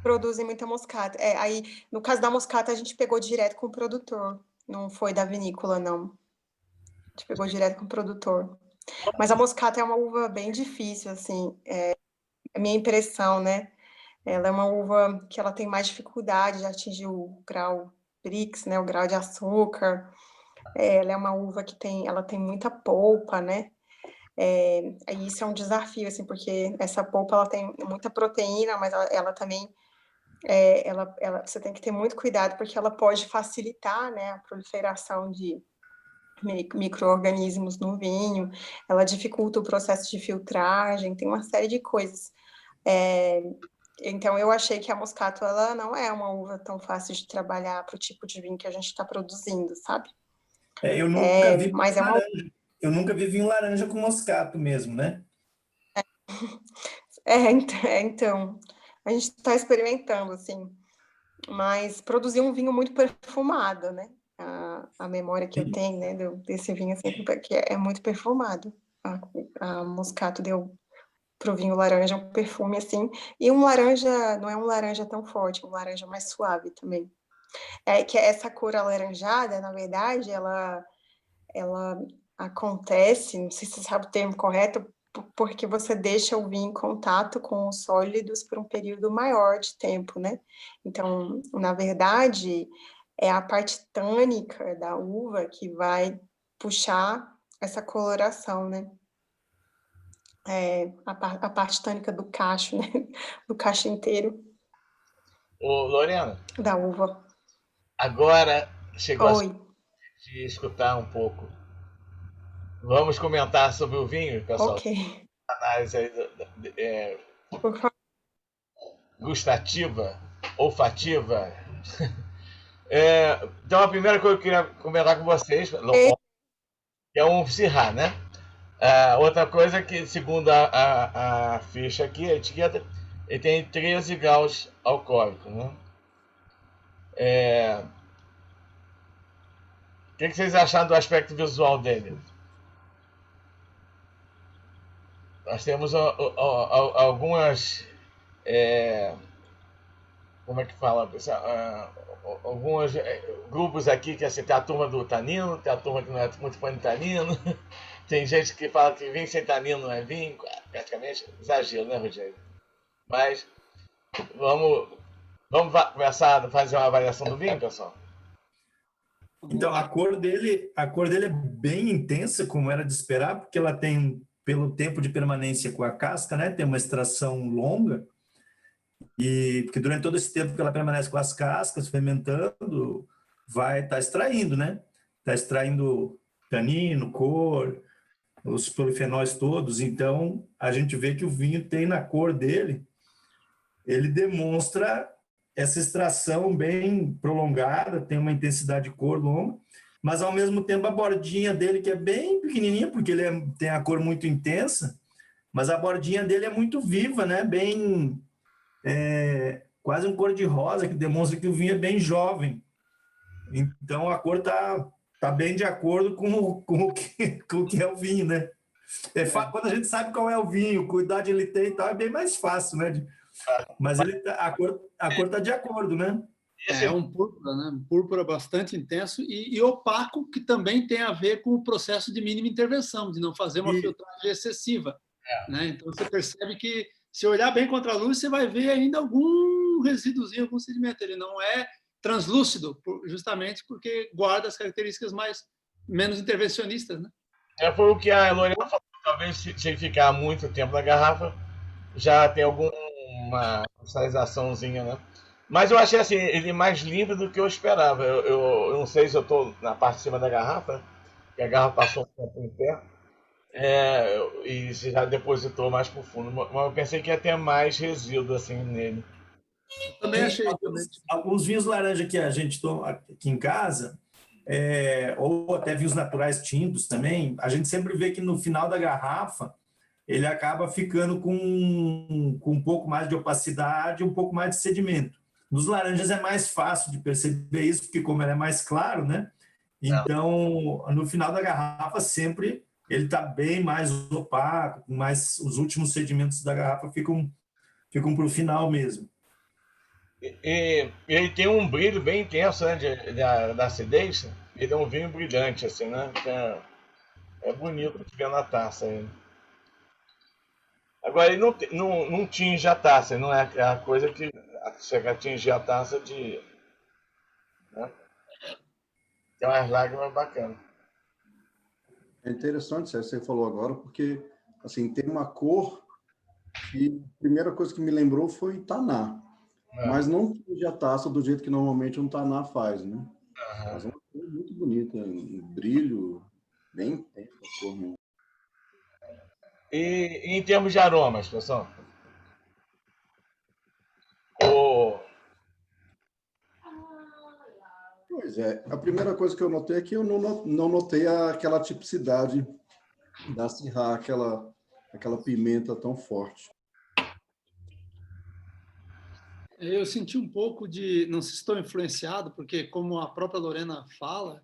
Produzem muita Moscato. Aí, no caso da Moscato, a gente pegou direto com o produtor. Não foi da vinícola, não. A gente pegou direto com o produtor. Mas a Moscato é uma uva bem difícil, assim. É a minha impressão, né? Ela é uma uva que ela tem mais dificuldade de atingir o grau Brix, né? O grau de açúcar. Ela é uma uva que ela tem muita polpa, né? Isso é um desafio, assim, porque essa polpa ela tem muita proteína, mas ela também você tem que ter muito cuidado, porque ela pode facilitar, né, a proliferação de micro-organismos no vinho, ela dificulta o processo de filtragem, tem uma série de coisas. Então, eu achei que a Moscato, ela não é uma uva tão fácil de trabalhar para o tipo de vinho que a gente está produzindo, sabe? Eu nunca vi laranja. Eu nunca vi vinho laranja com Moscato mesmo, né? Então, a gente está experimentando, assim, mas produzir um vinho muito perfumado, né? A memória que eu tenho, né, desse vinho, assim, que é muito perfumado. A Moscato deu pro vinho laranja um perfume, assim, e um laranja, não é um laranja tão forte, um laranja mais suave também. Que essa cor alaranjada, na verdade, ela acontece, não sei se você sabe o termo correto, porque você deixa o vinho em contato com os sólidos por um período maior de tempo, né? Então, na verdade, é a parte tânica da uva que vai puxar essa coloração, né? A parte tânica do cacho, né? Do cacho inteiro. Ô, Lorena. Da uva. Agora chegou a de escutar um pouco. Vamos comentar sobre o vinho, pessoal. Ok. Análise aí gustativa, olfativa. Então, a primeira coisa que eu queria comentar com vocês é um Syrah, né? Outra coisa que, segundo a ficha aqui, a etiqueta, ele tem 13 graus alcoólicos, né? O que vocês acharam do aspecto visual dele? Nós temos algumas... como é que fala, pessoal? Alguns grupos aqui que assim, tem a turma do tanino, tem a turma que não é muito fã de tanino. Tem gente que fala que vinho sem tanino não é vinho, praticamente exagero, né, Rogério? Mas vamos começar a fazer uma avaliação do vinho, pessoal? Então, a cor dele é bem intensa, como era de esperar, porque ela tem pelo tempo de permanência com a casca, né? Tem uma extração longa, e porque durante todo esse tempo que ela permanece com as cascas, fermentando, vai estar extraindo, né? Está extraindo tanino, cor, os polifenóis todos. Então, a gente vê que o vinho tem na cor dele, ele demonstra essa extração bem prolongada, tem uma intensidade de cor longa, mas ao mesmo tempo a bordinha dele, que é bem pequenininha, porque ele tem a cor muito intensa, mas a bordinha dele é muito viva, né? Bem, quase um cor de rosa, que demonstra que o vinho é bem jovem. Então a cor tá bem de acordo com o que é o vinho, né? Quando a gente sabe qual é o vinho, qual idade ele tem e tal, é bem mais fácil, né? Mas a cor tá de acordo, né? É um púrpura, né? Um púrpura bastante intenso e opaco, que também tem a ver com o processo de mínima intervenção, de não fazer uma filtragem excessiva. Né? Então, você percebe que, se olhar bem contra a luz, você vai ver ainda algum resíduozinho, algum sedimento. Ele não é translúcido, justamente porque guarda as características menos intervencionistas. Né? Foi o que a Lorena falou. Talvez, se ele ficar muito tempo na garrafa, já tem alguma cristalizaçãozinha, né? Mas eu achei assim, ele mais limpo do que eu esperava. Eu não sei se eu estou na parte de cima da garrafa, que a garrafa passou um tempo em pé, e se já depositou mais para o fundo. Mas eu pensei que ia ter mais resíduo assim nele. Também achei. Alguns vinhos laranja que a gente toma aqui em casa, ou até vinhos naturais tintos também, a gente sempre vê que no final da garrafa ele acaba ficando com um pouco mais de opacidade, um pouco mais de sedimento. Nos laranjas é mais fácil de perceber isso, porque como ele é mais claro, né? Então, no final da garrafa, sempre ele está bem mais opaco, mas os últimos sedimentos da garrafa ficam para o final mesmo. E ele tem um brilho bem intenso, né, da acidez. Ele é um vinho brilhante, assim, né? É bonito de ver na taça. Agora, ele não tinge a taça, não é a coisa que chega a atingir a taça de... Né? Tem umas lágrimas bacanas. É interessante isso que você falou agora, porque assim, tem uma cor que a primeira coisa que me lembrou foi taná. Mas não tinge a taça do jeito que normalmente um taná faz, né? Mas é uma cor muito bonita, um brilho bem intenso a cor mesmo. E em termos de aromas, pessoal? Pois é, a primeira coisa que eu notei é que eu não notei aquela tipicidade da Syrah, aquela pimenta tão forte. Eu senti um pouco de, não sei se estou influenciado, porque como a própria Lorena fala,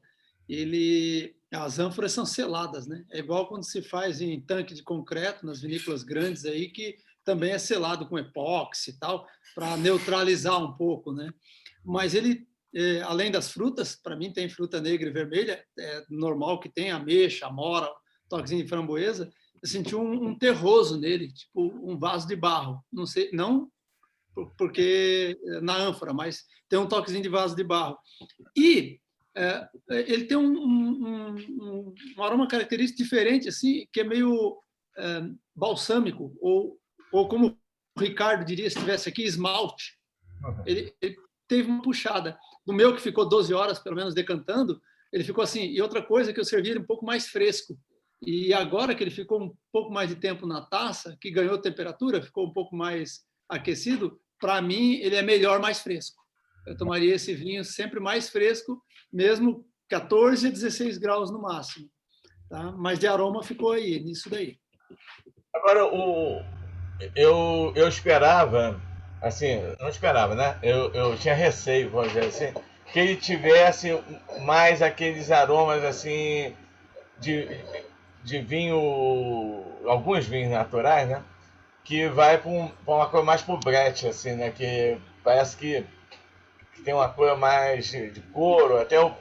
as ânforas são seladas, né? É igual quando se faz em tanque de concreto, nas vinícolas grandes aí, que também é selado com epóxi e tal, para neutralizar um pouco, né? Mas ele, além das frutas, para mim tem fruta negra e vermelha, é normal que tenha ameixa, amora, toquezinho de framboesa. Eu senti um terroso nele, tipo um vaso de barro. Não sei, não porque na ânfora, mas tem um toquezinho de vaso de barro. E ele tem um aroma característico diferente, assim, que é meio balsâmico, ou como o Ricardo diria se estivesse aqui, esmalte. Ele teve uma puxada. No meu, que ficou 12 horas, pelo menos, decantando, ele ficou assim. E outra coisa que eu servi ele um pouco mais fresco. E agora que ele ficou um pouco mais de tempo na taça, que ganhou temperatura, ficou um pouco mais aquecido, para mim, ele é melhor mais fresco. Eu tomaria esse vinho sempre mais fresco, mesmo 14 a 16 graus no máximo. Tá? Mas de aroma ficou aí, nisso daí. Agora, eu esperava, assim, não esperava, né? Eu tinha receio, vamos dizer assim, que ele tivesse mais aqueles aromas, assim, de vinho, alguns vinhos naturais, né? Que vai para uma coisa mais pro brete, assim, né? Que parece que tem uma coisa mais de couro. Até o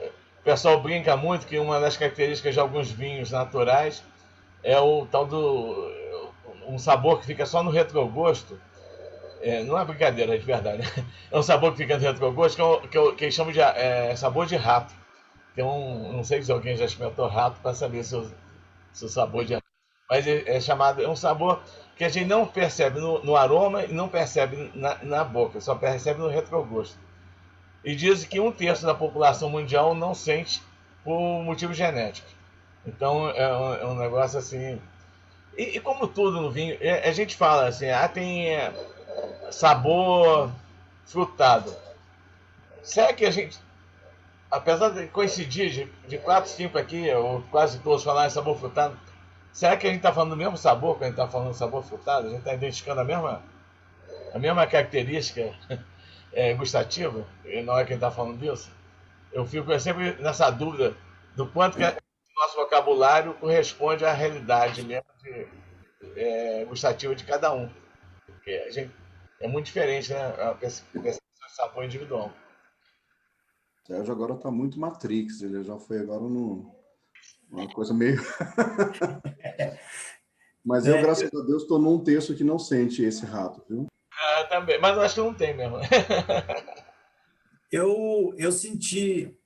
pessoal brinca muito que uma das características de alguns vinhos naturais é o tal do um sabor que fica só no retrogosto. Não é brincadeira, é de verdade. É um sabor que fica no retrogosto que eles chamam de sabor de rato. Não sei se alguém já experimentou rato para saber se o sabor de rato. mas é chamado, é um sabor que a gente não percebe no aroma e não percebe na boca, só percebe no retrogosto. E dizem que 1/3 da população mundial não sente por motivo genético. Então é um negócio assim. E como tudo no vinho, a gente fala assim, tem sabor frutado. Será que a gente, apesar de coincidir de 4, 5 aqui, ou quase todos falarem sabor frutado, será que a gente está falando do mesmo sabor quando a gente está falando de sabor frutado? A gente está identificando a mesma característica gustativa na hora que a gente está falando disso? Eu fico sempre nessa dúvida do quanto que o nosso vocabulário corresponde à realidade mesmo gustativa de cada um. Porque a gente, é muito diferente, né? A percepção de sabor individual. O Sérgio agora está muito Matrix, ele já foi agora uma coisa meio... Mas eu, graças a Deus, estou num terço que não sente esse rato, viu? Também, mas eu acho que não tem mesmo. Eu senti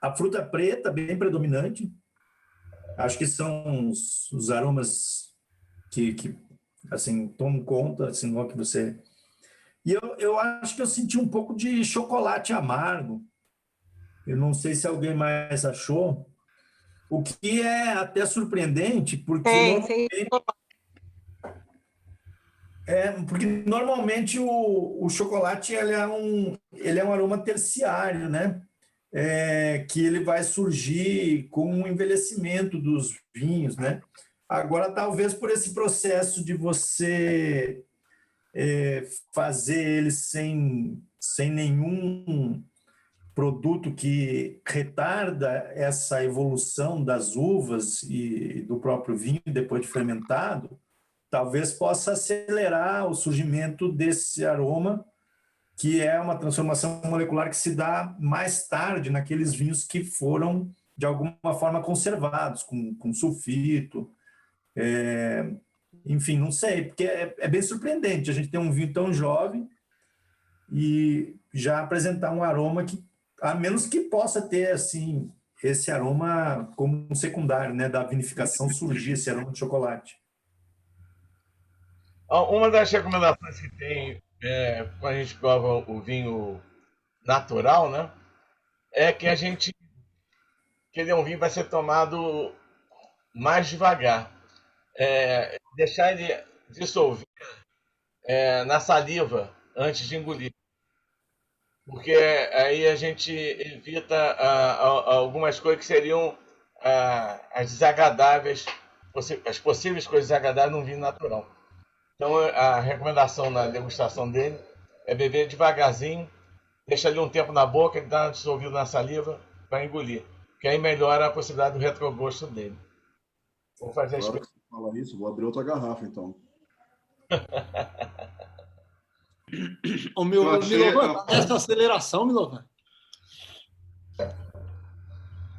a fruta preta bem predominante. Acho que são os aromas que assim, tomam conta, assim, no que você... E eu acho que eu senti um pouco de chocolate amargo. Eu não sei se alguém mais achou. O que é até surpreendente, porque normalmente o chocolate ele é um aroma terciário, né? Que ele vai surgir com o envelhecimento dos vinhos, né? Agora, talvez por esse processo de você fazer eles sem nenhum produto que retarda essa evolução das uvas e do próprio vinho depois de fermentado, talvez possa acelerar o surgimento desse aroma, que é uma transformação molecular que se dá mais tarde naqueles vinhos que foram, de alguma forma, conservados, com sulfito. Enfim, não sei, porque é bem surpreendente a gente ter um vinho tão jovem e já apresentar um aroma que, a menos que possa ter, assim, esse aroma como um secundário, né, da vinificação surgir esse aroma de chocolate. Uma das recomendações que tem quando a gente prova o vinho natural, né, é que que ele é um vinho que vai ser tomado mais devagar. Deixar ele dissolver na saliva antes de engolir. Porque aí a gente evita algumas coisas que seriam as desagradáveis, as possíveis coisas desagradáveis num vinho natural. Então a recomendação na degustação dele é beber devagarzinho, deixa ali um tempo na boca, ele dá dissolvido na saliva para engolir. Que aí melhora a possibilidade do retrogosto dele. Vou fazer a Agora que você fala isso, vou abrir outra garrafa, então. O Milovan, essa aceleração, Milovan.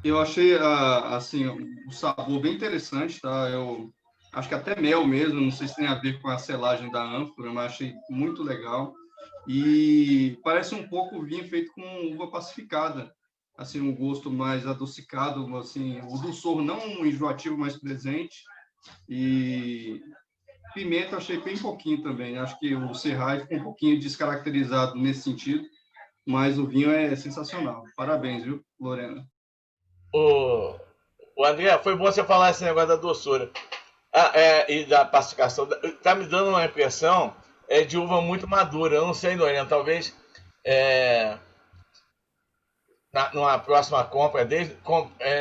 Eu achei assim, o sabor bem interessante, tá? Eu acho que até mel mesmo, não sei se tem a ver com a selagem da ânfora, mas achei muito legal. E parece um pouco vinho feito com uva pacificada, assim, um gosto mais adocicado, assim, o dulçor não enjoativo, mais presente. E pimenta achei bem pouquinho também. Acho que o Serrai ficou um pouquinho descaracterizado nesse sentido, mas o vinho é sensacional. Parabéns, viu, Lorena? O André, foi bom você falar esse negócio da doçura e da pacificação. Tá me dando uma impressão de uva muito madura. Eu não sei, Lorena, talvez numa próxima compra dele,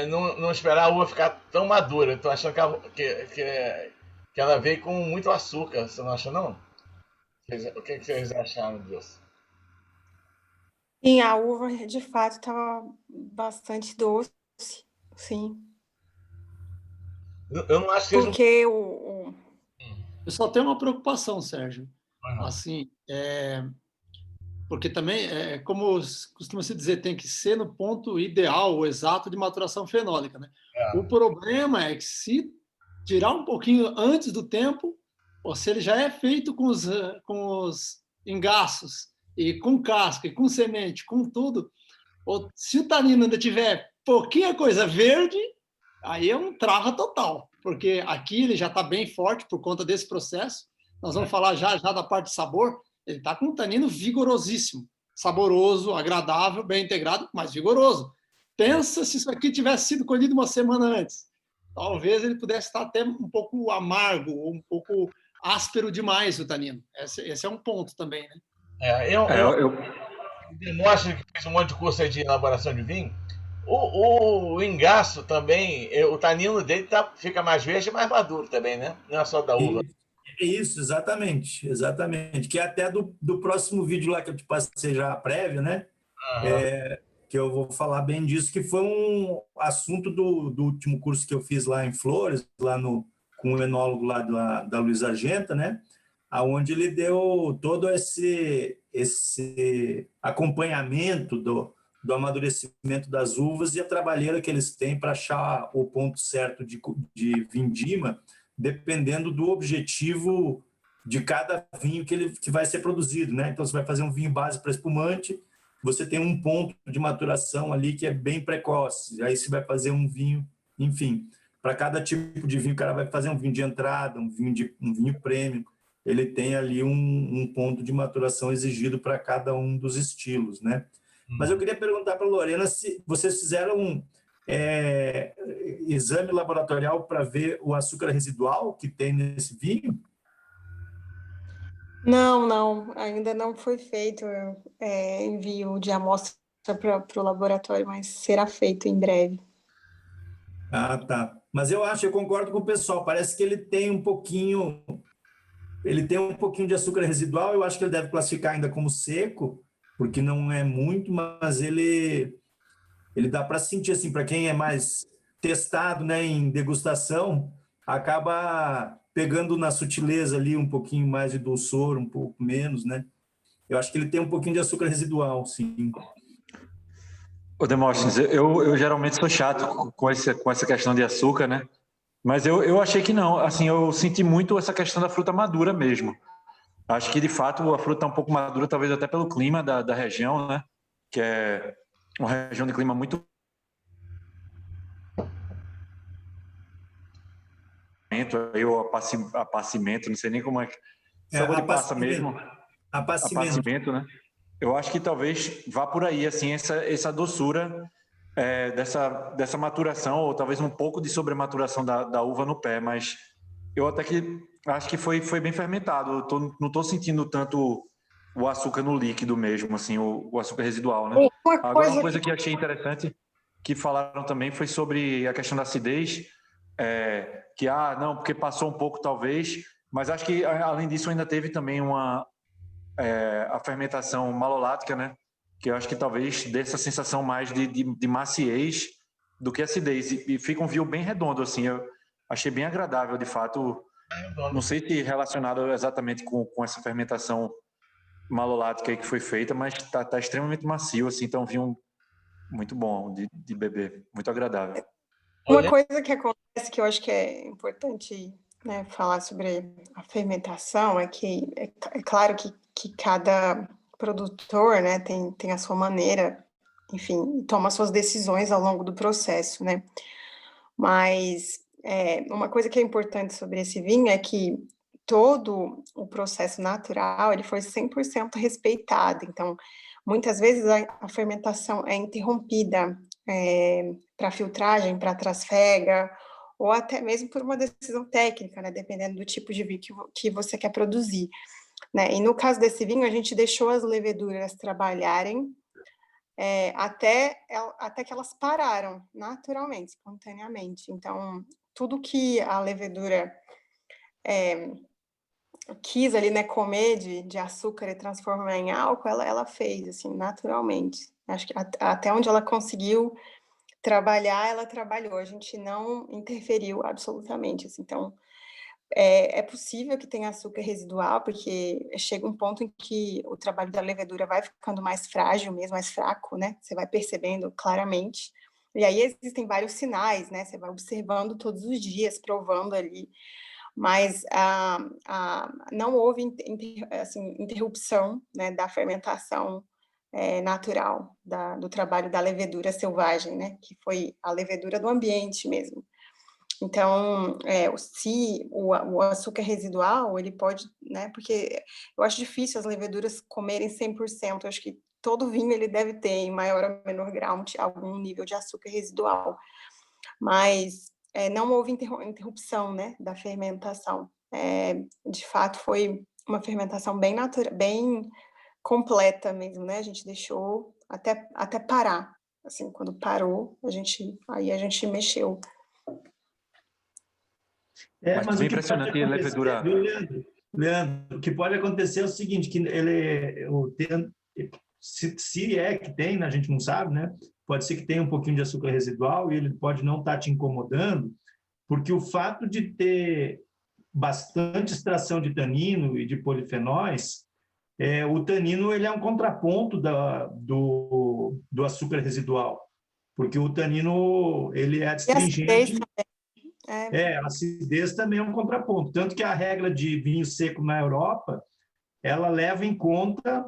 não esperar a uva ficar tão madura. Estou achando que ela veio com muito açúcar. Você não acha, não? O que vocês acharam disso? Sim, a uva, de fato, estava bastante doce, sim. Eu não acho que Porque Eu só tenho uma preocupação, Sérgio. Assim, porque também, como costuma se dizer, tem que ser no ponto ideal, o exato de maturação fenólica, né? O problema é que se tirar um pouquinho antes do tempo, ou se ele já é feito com os engaços, e com casca, e com semente, com tudo, ou se o tanino ainda tiver pouquinha coisa verde, aí é um trava total. porque aqui ele já está bem forte por conta desse processo. Nós vamos falar já da parte de sabor. Ele está com um tanino vigorosíssimo, saboroso, agradável, bem integrado, mas vigoroso. Pensa se isso aqui tivesse sido colhido uma semana antes. Talvez ele pudesse estar até um pouco amargo, ou um pouco áspero demais o tanino. Esse é um ponto também, né? Eu demonstra que fez um monte de curso aí de elaboração de vinho. O engaço também, o tanino dele fica mais verde e mais maduro também, né? Não é só da uva. Isso, exatamente, exatamente. Que é até do próximo vídeo lá que eu te passei já a prévia, né? Que eu vou falar bem disso, que foi um assunto do último curso que eu fiz lá em Flores, lá com o enólogo lá da Luiz Argenta, né? Onde ele deu todo esse acompanhamento do amadurecimento das uvas e a trabalheira que eles têm para achar o ponto certo de vindima, dependendo do objetivo de cada vinho que vai ser produzido, né? Então, você vai fazer um vinho base para espumante, você tem um ponto de maturação ali que é bem precoce, aí você vai fazer um vinho, enfim, para cada tipo de vinho, o cara vai fazer um vinho de entrada, um vinho premium, ele tem ali um ponto de maturação exigido para cada um dos estilos, né? Mas eu queria perguntar para a Lorena se vocês fizeram exame laboratorial para ver o açúcar residual que tem nesse vinho? Não, ainda não foi feito envio de amostra para o laboratório, mas será feito em breve. Ah, tá. Mas eu concordo com o pessoal, parece que ele tem um pouquinho de açúcar residual, eu acho que ele deve classificar ainda como seco, porque não é muito, mas ele dá para sentir, assim, para quem é mais testado, né, em degustação, acaba pegando na sutileza ali um pouquinho mais de dulçor, um pouco menos, né? Eu acho que ele tem um pouquinho de açúcar residual, sim. Ô, Demóstenes, eu geralmente sou chato com essa questão de açúcar, né? Mas eu achei que não. Assim, eu senti muito essa questão da fruta madura mesmo. Acho que, de fato, a fruta está um pouco madura, talvez até pelo clima da região, né? Que é uma região de clima muito... aí o apacimento, não sei nem como é que... Sabor de passa mesmo. Apacimento, né? Eu acho que talvez vá por aí, assim, essa doçura dessa maturação, ou talvez um pouco de sobrematuração da uva no pé, mas eu até que acho que foi bem fermentado. Não estou sentindo tanto o açúcar no líquido mesmo, assim, o açúcar residual, né? Agora, uma coisa que achei interessante que falaram também foi sobre a questão da acidez, que, não, porque passou um pouco talvez, mas acho que, além disso, ainda teve também a fermentação malolática, né? Que eu acho que talvez dê essa sensação mais de maciez do que acidez. E fica um vinho bem redondo, assim. Eu achei bem agradável, de fato. Não sei se relacionado exatamente com essa fermentação malolática aí que foi feita, mas tá extremamente macio, assim. Então, um vinho muito bom de beber, muito agradável. Uma coisa que acontece que eu acho que é importante, né, falar sobre a fermentação é que é claro que cada produtor, né, tem a sua maneira, enfim, toma suas decisões ao longo do processo, né? Mas uma coisa que é importante sobre esse vinho é que todo o processo natural ele foi 100% respeitado. Então, muitas vezes a fermentação é interrompida para filtragem, para trasfega, ou até mesmo por uma decisão técnica, né, dependendo do tipo de vinho que você quer produzir. Né? E no caso desse vinho, a gente deixou as leveduras trabalharem até que elas pararam naturalmente, espontaneamente. Então, tudo que a levedura quis ali, né, comer de açúcar e transformar em álcool, ela fez, assim, naturalmente. Acho que até onde ela conseguiu trabalhar, ela trabalhou. A gente não interferiu absolutamente, assim. Então, é possível que tenha açúcar residual, porque chega um ponto em que o trabalho da levedura vai ficando mais frágil mesmo, mais fraco, né? Você vai percebendo claramente. E aí existem vários sinais, né? Você vai observando todos os dias, provando ali. Mas não houve interrupção, né, da fermentação natural, do trabalho da levedura selvagem, né? Que foi a levedura do ambiente mesmo. Então, se o açúcar residual, ele pode, né, porque eu acho difícil as leveduras comerem 100%, eu acho que todo vinho ele deve ter, em maior ou menor grau, algum nível de açúcar residual, mas não houve interrupção, né, da fermentação. De fato, foi uma fermentação bem natural, bem completa mesmo, né, a gente deixou até parar, assim, quando parou, aí a gente mexeu. Mas o que impressionante pode a acontecer, levedura. viu, Leandro, o que pode acontecer é o seguinte, que se é que tem, né, a gente não sabe, né? Pode ser que tenha um pouquinho de açúcar residual e ele pode não estar te incomodando, porque o fato de ter bastante extração de tanino e de polifenóis, o tanino ele é um contraponto do açúcar residual, porque o tanino ele é astringente. A acidez também é um contraponto. Tanto que a regra de vinho seco na Europa, ela leva em conta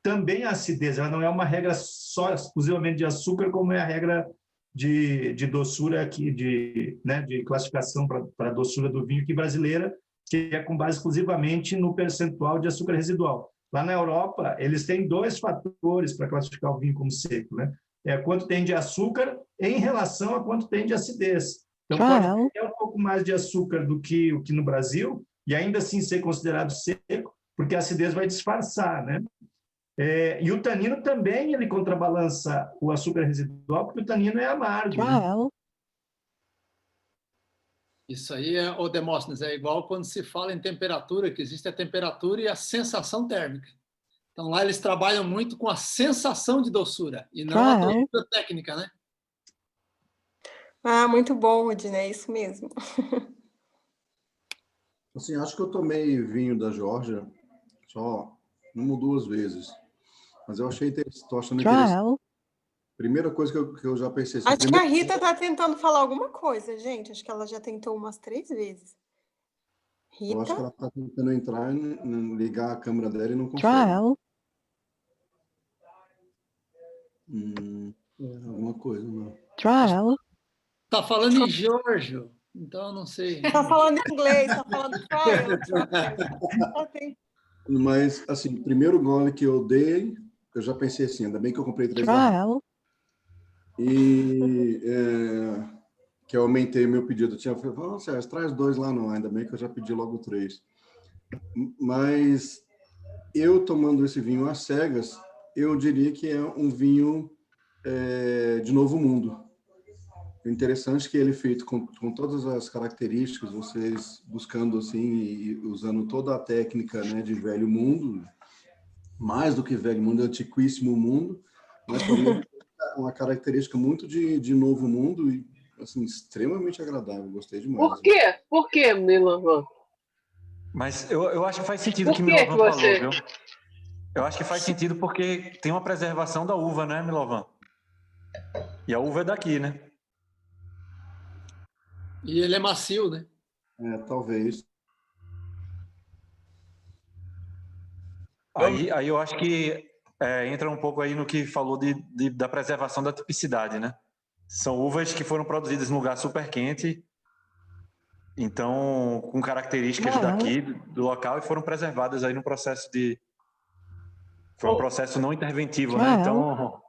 também a acidez. Ela não é uma regra só exclusivamente de açúcar, como é a regra de doçura aqui, de classificação para a doçura do vinho aqui brasileira, que é com base exclusivamente no percentual de açúcar residual. Lá na Europa, eles têm 2 fatores para classificar o vinho como seco, né? Quanto tem de açúcar em relação a quanto tem de acidez. Então, pode ter um pouco mais de açúcar do que o que no Brasil, e ainda assim ser considerado seco, porque a acidez vai disfarçar, né? E o tanino também, ele contrabalança o açúcar residual, porque o tanino é amargo. Né? Isso aí, Demóstenes, é igual quando se fala em temperatura, que existe a temperatura e a sensação térmica. Então, lá eles trabalham muito com a sensação de doçura, e não a doçura técnica, né? Muito bom, Rudinei, é isso mesmo. Assim, acho que eu tomei vinho da Geórgia só 1 ou 2 vezes, mas eu achei estou achando interessante. Primeira coisa que eu já pensei... Acho que a Rita está tentando falar alguma coisa, gente. Acho que ela já tentou umas 3 vezes. Rita? Eu acho que ela está tentando entrar e ligar a câmera dela e não consegue. Alguma coisa, não. Está falando em Giorgio, então não sei. Está falando inglês, está falando trial. Mas, assim, primeiro gole que eu dei, eu já pensei assim, ainda bem que eu comprei 3 garrafas. E que eu aumentei meu pedido. Eu tinha falado, Sérgio, traz 2 lá, não. Ainda bem que eu já pedi logo 3. Mas eu tomando esse vinho às cegas, eu diria que é um vinho de novo mundo. O interessante é que ele é feito com todas as características, vocês buscando assim e usando toda a técnica, né, de velho mundo, mais do que velho mundo, antiquíssimo mundo, mas também uma característica muito de novo mundo e assim, extremamente agradável, gostei demais. Por quê? Por quê, Milovan? Mas eu acho que faz sentido o que Milovan falou, viu? Eu acho que faz sentido porque tem uma preservação da uva, né, Milovan? E a uva é daqui, né? E ele é macio, né? Talvez. Aí eu acho que entra um pouco aí no que falou da preservação da tipicidade, né? São uvas que foram produzidas em lugar super quente, então com características daqui, do local, e foram preservadas aí no processo Foi um processo não interventivo, né? Então,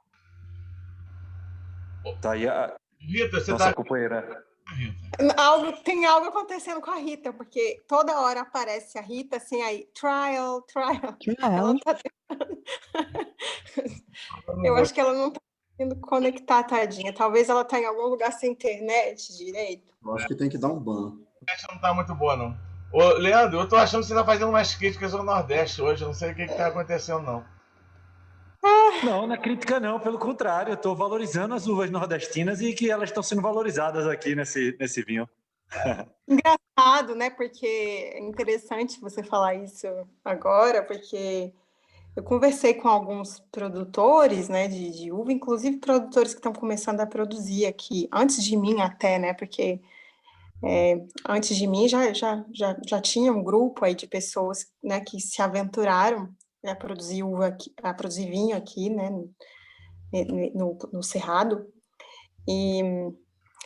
tá aí a Rita, você nossa companheira. Tem algo acontecendo com a Rita, porque toda hora aparece a Rita assim, aí, trial. Ela tá tentando... Eu acho que ela não está conseguindo conectar, tadinha. Talvez ela está em algum lugar sem internet direito. Eu acho que tem que dar um ban. A internet não está muito boa, não. Ô, Leandro, eu tô achando que você está fazendo umas críticas ao Nordeste hoje. Eu não sei o que está acontecendo, não. Não é crítica não, pelo contrário, eu estou valorizando as uvas nordestinas e que elas estão sendo valorizadas aqui nesse vinho. Engraçado, né? Porque é interessante você falar isso agora, porque eu conversei com alguns produtores, né, de uva, inclusive produtores que estão começando a produzir aqui, antes de mim até, né? Porque antes de mim já tinha um grupo aí de pessoas, né, que se aventuraram a produzir uva aqui, a produzir vinho aqui, né, no Cerrado, e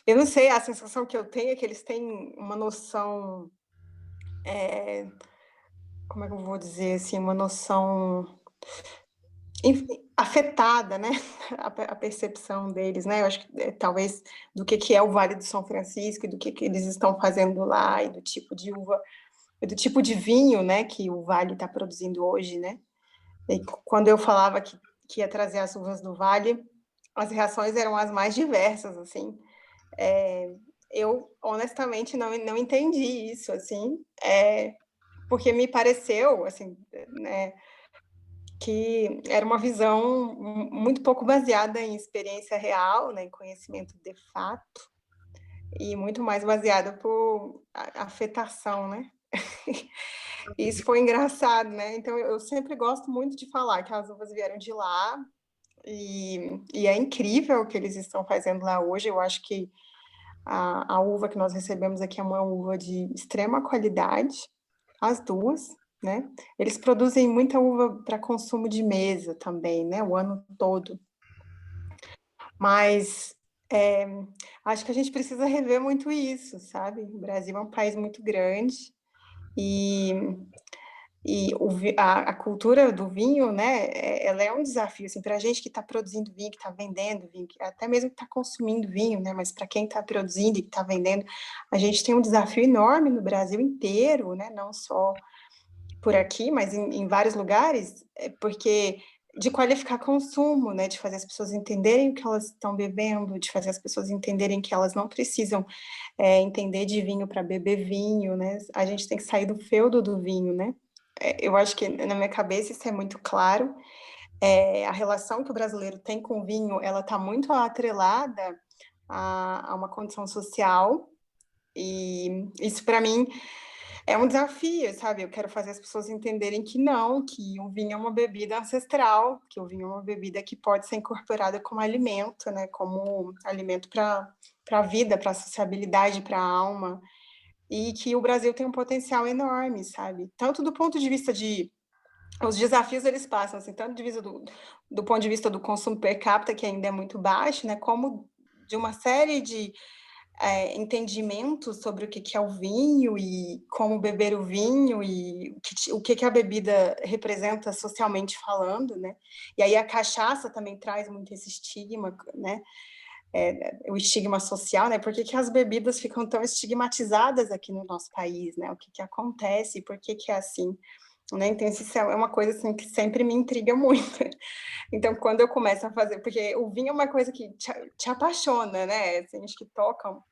Eu não sei, a sensação que eu tenho é que eles têm uma noção, como é que eu vou dizer assim, uma noção afetada, né, a percepção deles, né, eu acho que talvez do que é o Vale do São Francisco e do que eles estão fazendo lá e do tipo de uva, do tipo de vinho, né, que o Vale está produzindo hoje, né, e quando eu falava que ia trazer as uvas do Vale, as reações eram as mais diversas, assim, eu honestamente não entendi isso, assim, porque me pareceu, assim, né, que era uma visão muito pouco baseada em experiência real, né, em conhecimento de fato, e muito mais baseada por afetação, né? Isso foi engraçado, né? Então, eu sempre gosto muito de falar que as uvas vieram de lá, e é incrível o que eles estão fazendo lá hoje. Eu acho que a uva que nós recebemos aqui é uma uva de extrema qualidade, as duas, né? Eles produzem muita uva para consumo de mesa também, né? O ano todo. Mas acho que a gente precisa rever muito isso, sabe? O Brasil é um país muito grande e a cultura do vinho, né? Ela é um desafio assim, para a gente que está produzindo vinho, que está vendendo vinho, até mesmo que está consumindo vinho, né? Mas para quem está produzindo e que está vendendo, a gente tem um desafio enorme no Brasil inteiro, né? Não só por aqui, mas em vários lugares, porque de qualificar consumo, né, de fazer as pessoas entenderem o que elas estão bebendo, de fazer as pessoas entenderem que elas não precisam entender de vinho para beber vinho, né? A gente tem que sair do feudo do vinho, né? Eu acho que na minha cabeça isso é muito claro. A relação que o brasileiro tem com o vinho, ela está muito atrelada a uma condição social, e isso para mim é um desafio, sabe? Eu quero fazer as pessoas entenderem que não, que o vinho é uma bebida ancestral, que o vinho é uma bebida que pode ser incorporada como alimento, né? Como alimento para a vida, para a sociabilidade, para a alma, e que o Brasil tem um potencial enorme, sabe? Tanto do ponto de vista de os desafios eles passam, assim, tanto do ponto de vista do consumo per capita, que ainda é muito baixo, né? Como de uma série de entendimento sobre o que é o vinho e como beber o vinho e o que a bebida representa socialmente falando, né? E aí a cachaça também traz muito esse estigma, né? O estigma social, né? Por que as bebidas ficam tão estigmatizadas aqui no nosso país, né? O que acontece, por que é assim, né? Então isso é uma coisa assim que sempre me intriga muito. Então quando eu começo a fazer, porque o vinho é uma coisa que te apaixona, né? Assim, acho que tocam.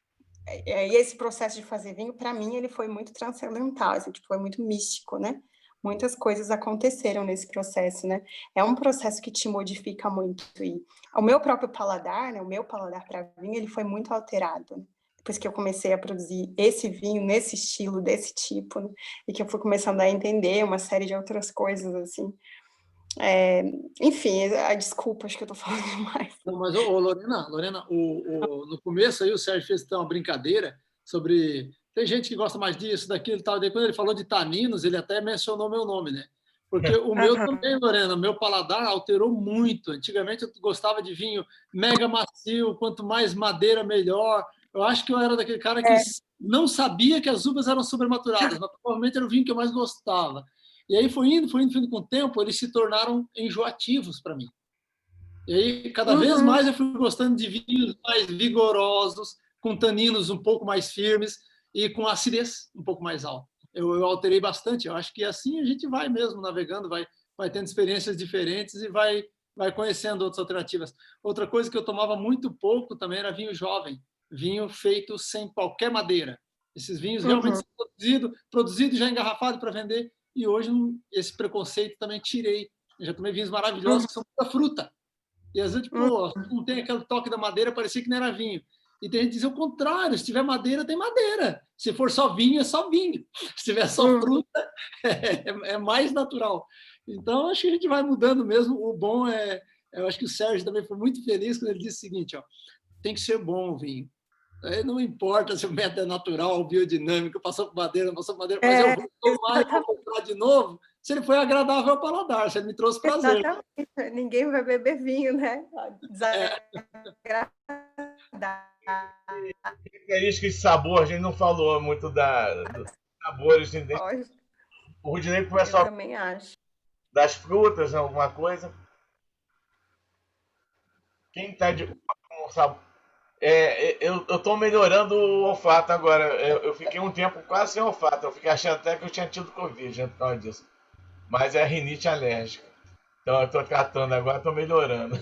E esse processo de fazer vinho, para mim, ele foi muito transcendental, assim, tipo, foi muito místico, né? Muitas coisas aconteceram nesse processo, né? É um processo que te modifica muito. E o meu próprio paladar, né? O meu paladar para vinho, ele foi muito alterado, né? Depois que eu comecei a produzir esse vinho nesse estilo, desse tipo, né? E que eu fui começando a entender uma série de outras coisas, assim. Enfim, desculpa, acho que eu estou falando demais. Não, mas, Lorena, no começo aí o Sérgio fez uma brincadeira sobre... Tem gente que gosta mais disso, daquilo e tal. Daí, quando ele falou de taninos, ele até mencionou meu nome, né? Porque o meu também, Lorena, meu paladar alterou muito. Antigamente eu gostava de vinho mega macio, quanto mais madeira, melhor. Eu acho que eu era daquele cara que não sabia que as uvas eram supermaturadas, mas provavelmente era o vinho que eu mais gostava. E aí foi indo com o tempo, eles se tornaram enjoativos para mim. E aí, cada vez mais eu fui gostando de vinhos mais vigorosos, com taninos um pouco mais firmes e com acidez um pouco mais alta. Eu alterei bastante. Eu acho que assim a gente vai mesmo navegando, vai tendo experiências diferentes e vai conhecendo outras alternativas. Outra coisa que eu tomava muito pouco também era vinho jovem, vinho feito sem qualquer madeira. Esses vinhos realmente são produzidos já engarrafados para vender. E hoje esse preconceito também tirei. Eu já tomei vinhos maravilhosos que são da fruta. E às vezes, não tem aquele toque da madeira, parecia que não era vinho. E tem gente que diz o contrário, se tiver madeira, tem madeira. Se for só vinho, é só vinho. Se tiver só fruta, é mais natural. Então, acho que a gente vai mudando mesmo. O bom eu acho que o Sérgio também foi muito feliz quando ele disse o seguinte, ó, tem que ser bom o vinho. Aí não importa se o método é natural ou biodinâmico, passou por madeira, não passou por madeira, mas eu vou tomar e vou comprar de novo, se ele foi agradável ao paladar, se ele me trouxe prazer. Exatamente. Ninguém vai beber vinho, né? Desagradável. características de sabor, a gente não falou muito dos sabores. O Rudinei começou eu também acho. Das frutas, alguma coisa. Quem está de sabor? Eu estou melhorando o olfato agora. Eu fiquei um tempo quase sem olfato. Eu fiquei achando até que eu tinha tido Covid, né, por causa disso. Mas é rinite alérgica. Então eu estou tratando agora, estou melhorando.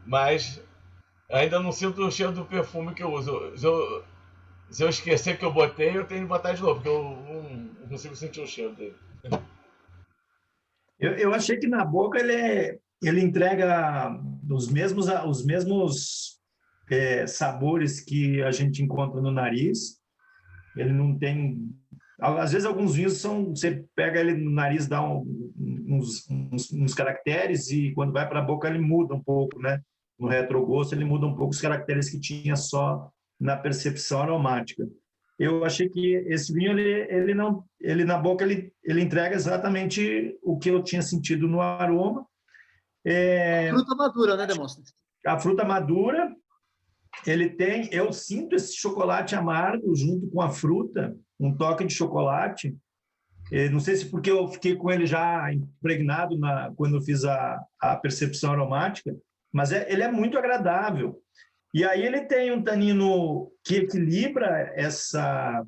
Mas ainda não sinto o cheiro do perfume que eu uso. Se eu esquecer que eu botei, eu tenho que botar de novo, porque eu não consigo sentir o cheiro dele. Eu achei que na boca ele entrega os mesmos sabores que a gente encontra no nariz. Ele não tem... Às vezes, alguns vinhos você pega ele no nariz, dá uns caracteres, e quando vai para a boca ele muda um pouco, né? No retrogosto ele muda um pouco os caracteres que tinha só na percepção aromática. Eu achei que esse vinho, ele na boca, ele entrega exatamente o que eu tinha sentido no aroma. A fruta madura, né, Demóstenes? A fruta madura, eu sinto esse chocolate amargo junto com a fruta, um toque de chocolate. Não sei se porque eu fiquei com ele já impregnado quando eu fiz a percepção aromática, mas ele é muito agradável. E aí ele tem um tanino que equilibra essa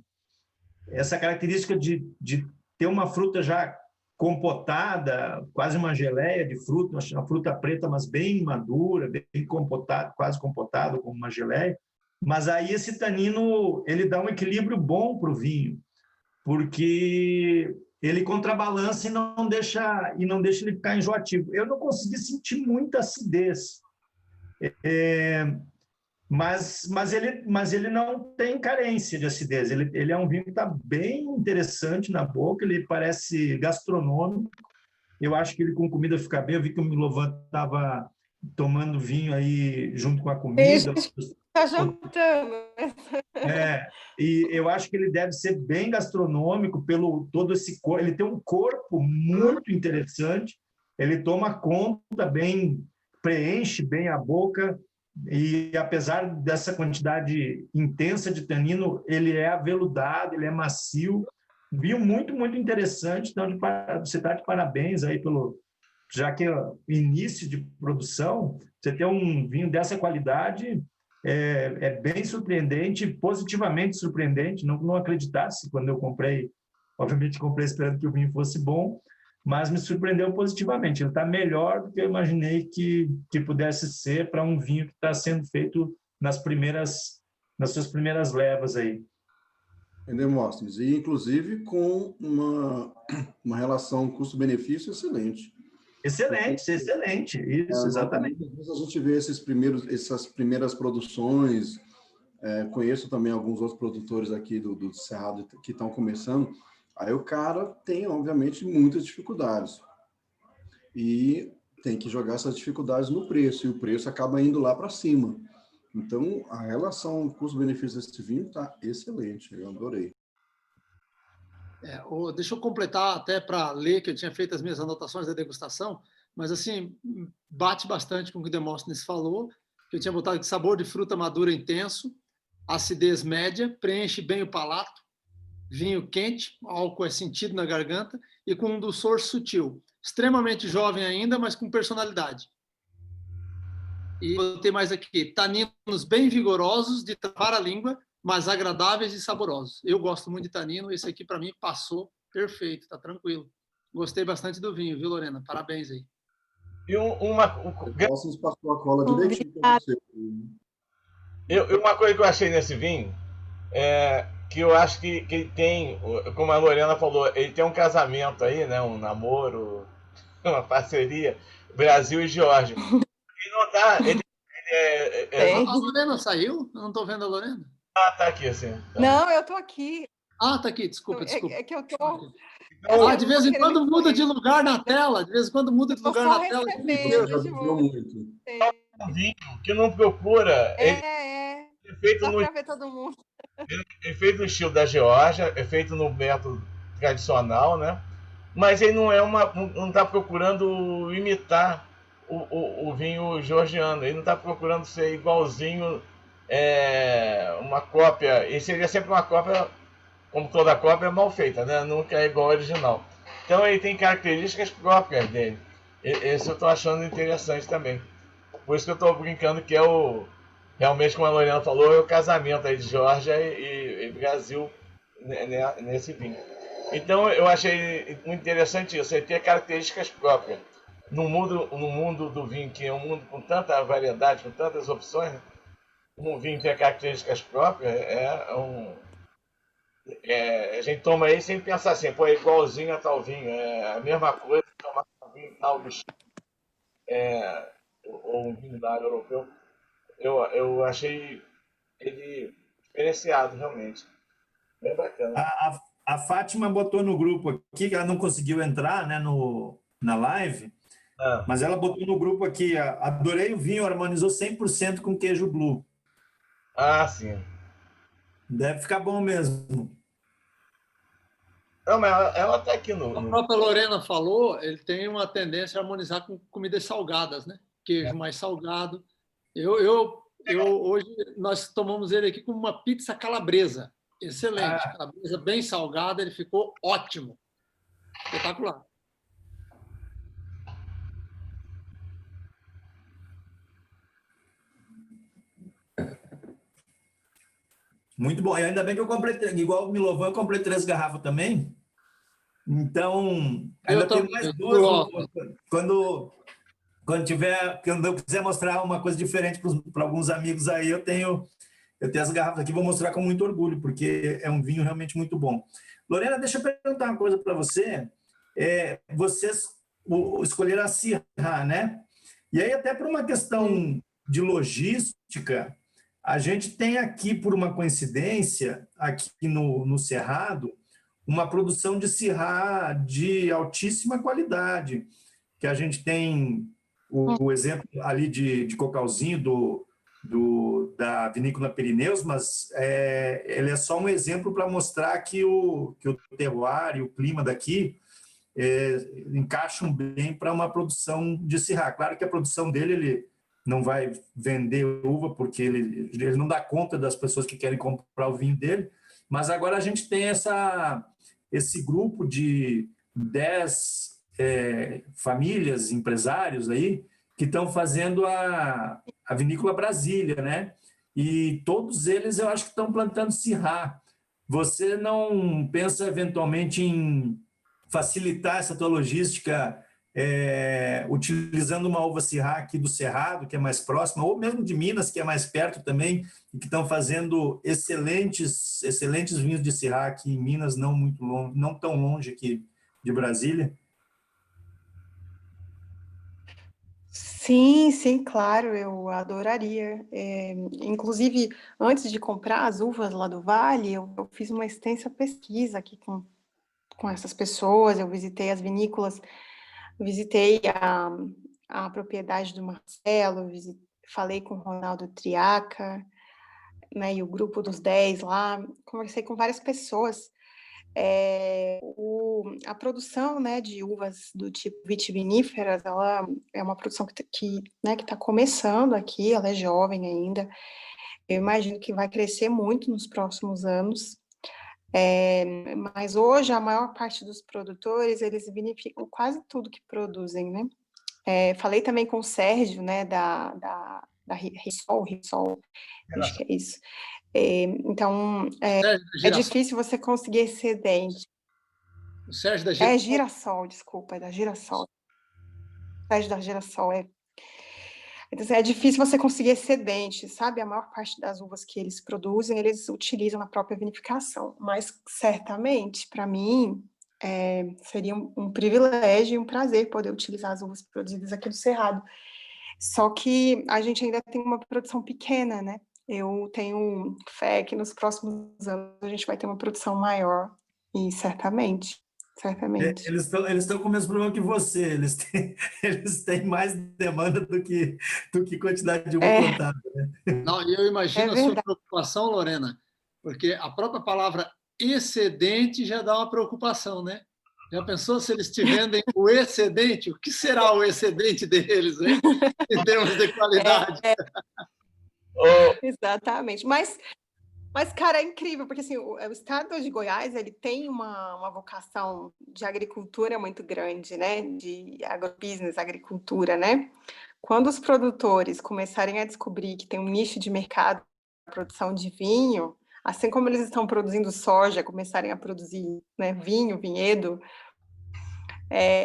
característica de ter uma fruta já compotada, quase uma geleia de fruta, uma fruta preta, mas bem madura, bem compotada, quase compotada, como uma geleia. Mas aí esse tanino ele dá um equilíbrio bom para o vinho, porque ele contrabalança e não deixa ele ficar enjoativo. Eu não consegui sentir muita acidez. Mas ele não tem carência de acidez. Ele é um vinho que está bem interessante na boca, ele parece gastronômico. Eu acho que ele com comida fica bem. Eu vi que o Milovan estava tomando vinho aí junto com a comida. Está jantando. E eu acho que ele deve ser bem gastronômico pelo todo esse corpo. Ele tem um corpo muito interessante. Ele toma conta bem, preenche bem a boca. E apesar dessa quantidade intensa de tanino, ele é aveludado, ele é macio. Vinho muito, muito interessante. Então, você está de parabéns aí já que é o início de produção, você ter um vinho dessa qualidade é bem surpreendente, positivamente surpreendente. Não acreditasse quando eu comprei. Obviamente, comprei esperando que o vinho fosse bom, mas me surpreendeu positivamente. Ele está melhor do que eu imaginei que pudesse ser para um vinho que está sendo feito nas suas primeiras levas aí. Demóstenes, e inclusive com uma relação custo-benefício excelente. Excelente, isso, exatamente. Às vezes a gente vê essas primeiras produções, conheço também alguns outros produtores aqui do Cerrado que estão começando. Aí o cara tem, obviamente, muitas dificuldades. E tem que jogar essas dificuldades no preço, e o preço acaba indo lá para cima. Então, a relação custo-benefício desse vinho está excelente, eu adorei. Deixa eu completar até para ler, que eu tinha feito as minhas anotações da degustação, mas assim, bate bastante com o que o Demóstenes falou, que eu tinha botado de sabor de fruta madura intenso, acidez média, preenche bem o palato, vinho quente, álcool é sentido na garganta e com um dulçor sutil. Extremamente jovem ainda, mas com personalidade. E vou ter mais aqui, taninos bem vigorosos, de travar a língua, mas agradáveis e saborosos. Eu gosto muito de tanino, esse aqui para mim passou perfeito, tá tranquilo. Gostei bastante do vinho, viu, Lorena? Parabéns aí. E Posso passou a cola direitinho para você. Uma coisa que eu achei nesse vinho que eu acho que ele tem, como a Lorena falou, ele tem um casamento aí, né? Um namoro, uma parceria, Brasil e Geórgia. Ele não tá. A Lorena saiu? Eu não estou vendo a Lorena. Tá aqui, assim. Tá. Não, eu estou aqui. Tá aqui, desculpa. É que eu tô. De vez em quando muda de lugar na tela. De vez em quando muda de lugar na tela. Eu já viu muito. Um vinho que não procura. É feito Dá para ver todo mundo. É feito no estilo da Geórgia, é feito no método tradicional, né? Mas ele não está procurando imitar o vinho georgiano. Ele não está procurando ser igualzinho uma cópia, e seria sempre uma cópia, como toda cópia, mal feita, né? Nunca é igual ao original. Então ele tem características próprias dele. Esse eu estou achando interessante também. Por isso que eu estou brincando que realmente, como a Lorena falou, é o casamento aí de Geórgia e Brasil nesse vinho. Então eu achei muito interessante isso, ele ter características próprias. No mundo do vinho, que é um mundo com tanta variedade, com tantas opções, né? Um vinho ter características próprias a gente toma aí sem pensar assim, pô, é igualzinho a tal vinho, é a mesma coisa que tomar um vinho tal do Chile, ou um vinho da área europeu. Eu achei ele diferenciado, realmente. Bem bacana. A Fátima botou no grupo aqui, que ela não conseguiu entrar, né, na live, mas ela botou no grupo aqui, adorei o vinho, harmonizou 100% com queijo blue. Ah, sim. Deve ficar bom mesmo. Não, mas ela está aqui no... A própria Lorena falou, ele tem uma tendência a harmonizar com comidas salgadas, né? Queijo mais salgado. Hoje nós tomamos ele aqui com uma pizza calabresa. Excelente. Calabresa bem salgada, ele ficou ótimo. Espetacular. Muito bom. E ainda bem que eu comprei, igual o Milovan, eu comprei 3 garrafas também. Então, ainda tem mais 2. Quando eu quiser mostrar uma coisa diferente para alguns amigos aí, eu tenho as garrafas aqui, vou mostrar com muito orgulho, porque é um vinho realmente muito bom. Lorena, deixa eu perguntar uma coisa para você. Vocês escolheram a Syrah, né? E aí, até por uma questão de logística, a gente tem aqui, por uma coincidência, aqui no Cerrado, uma produção de Syrah de altíssima qualidade, que a gente tem o exemplo ali de Cocalzinho, da Vinícola Pirineus, mas ele é só um exemplo para mostrar que o terroir e o clima daqui encaixam bem para uma produção de Syrah. Claro que a produção dele, ele não vai vender uva, porque ele não dá conta das pessoas que querem comprar o vinho dele, mas agora a gente tem esse grupo de 10 famílias, empresários aí, que estão fazendo a Vinícola Brasília, né? E todos eles, eu acho que estão plantando Syrah. Você não pensa, eventualmente, em facilitar essa tua logística utilizando uma uva Syrah aqui do Cerrado, que é mais próxima, ou mesmo de Minas, que é mais perto também, e que estão fazendo excelentes vinhos de Syrah aqui em Minas, não muito longe, não tão longe aqui de Brasília? Sim, claro, eu adoraria. Inclusive, antes de comprar as uvas lá do Vale, eu fiz uma extensa pesquisa aqui com essas pessoas, eu visitei as vinícolas, visitei a propriedade do Marcelo, falei com o Ronaldo Triaca, né, e o grupo dos 10 lá, conversei com várias pessoas. A produção, né, de uvas do tipo vitiviníferas, ela é uma produção que está começando aqui, ela é jovem ainda, eu imagino que vai crescer muito nos próximos anos, mas hoje a maior parte dos produtores, eles vinificam quase tudo que produzem, né? Falei também com o Sérgio, né, da Risol, acho que é isso. Então, é difícil você conseguir excedente. O Sérgio da Girassol? Girassol, desculpa, é da Girassol. Sérgio da Girassol, Então, é difícil você conseguir excedente, sabe? A maior parte das uvas que eles produzem, eles utilizam na própria vinificação. Mas, certamente, para mim, seria um privilégio e um prazer poder utilizar as uvas produzidas aqui do Cerrado. Só que a gente ainda tem uma produção pequena, né? Eu tenho fé que nos próximos anos a gente vai ter uma produção maior, e certamente. Eles estão com o mesmo problema que você, eles têm mais demanda do que quantidade de uva plantada. Né? Não, eu imagino a sua preocupação, Lorena, porque a própria palavra excedente já dá uma preocupação, né? Já pensou se eles te vendem o excedente? O que será o excedente deles, hein? Em termos de qualidade? Exatamente. Mas, cara, é incrível, porque assim, o estado de Goiás ele tem uma vocação de agricultura muito grande, né? De agrobusiness, agricultura, né? Quando os produtores começarem a descobrir que tem um nicho de mercado para produção de vinho, assim como eles estão produzindo soja, começarem a produzir, né, vinho, vinhedo,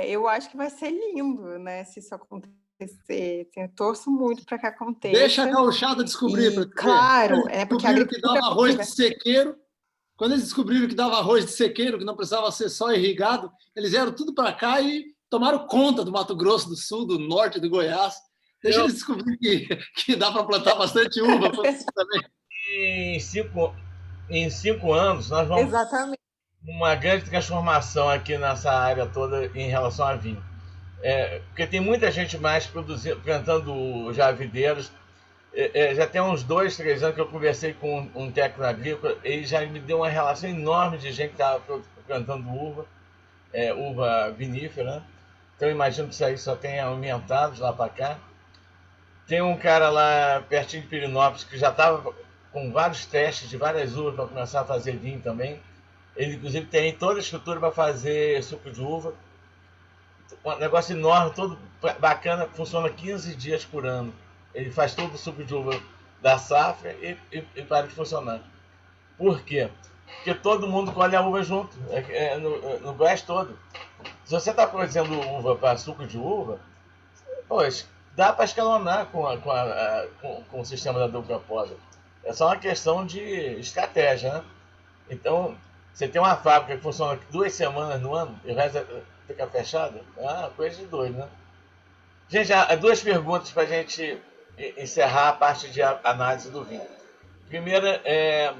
eu acho que vai ser lindo, né, se isso acontecer. Assim, eu torço muito para que aconteça. Deixa a gauchada descobrir. E, claro, porque a descobriram que dava arroz de é sequeiro. Quando eles descobriram que dava arroz de sequeiro, que não precisava ser só irrigado, eles vieram tudo para cá e tomaram conta do Mato Grosso do Sul, do norte do Goiás. Deixa eles descobrir que dá para plantar bastante uva também. Em 5 anos, nós vamos Exatamente. uma grande transformação aqui nessa área toda em relação a vinho. Porque tem muita gente mais plantando já videiros. Já tem uns 2, 3 anos que eu conversei com um técnico agrícola, ele já me deu uma relação enorme de gente que estava plantando uva, uva vinífera, né? Então eu imagino que isso aí só tenha aumentado de lá para cá. Tem um cara lá pertinho de Pirinópolis que já estava com vários testes de várias uvas para começar a fazer vinho também. Ele, inclusive, tem toda a estrutura para fazer suco de uva. Um negócio enorme, todo bacana, funciona 15 dias por ano. Ele faz todo o suco de uva da safra e para de funcionar. Por quê? Porque todo mundo colhe a uva junto, no Goiás todo. Se você está produzindo uva para suco de uva, pois, dá para escalonar com o sistema da dupla poda. É só uma questão de estratégia, né? Então, você tem uma fábrica que funciona 2 semanas no ano e o resto fica fechada? Coisa de doido, né? Gente, há 2 perguntas para a gente encerrar a parte de análise do vinho. Primeira é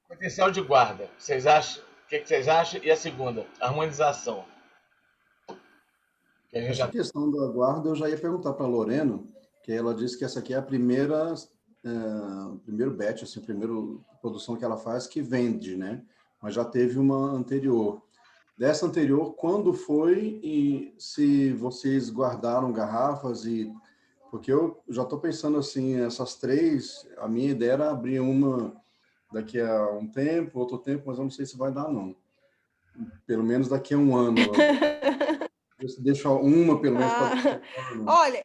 potencial de guarda. Vocês acham? O que vocês acham? E a segunda, harmonização. Essa questão da guarda eu já ia perguntar para a Lorena, que ela disse que essa aqui é a primeiro batch, assim, a primeira produção que ela faz que vende, né? Mas já teve uma anterior. Dessa anterior, quando foi e se vocês guardaram garrafas e... Porque eu já estou pensando assim, essas 3, a minha ideia era abrir uma daqui a um tempo, outro tempo, mas eu não sei se vai dar, não. Pelo menos daqui a um ano. Deixa uma, pelo menos, para... Olha,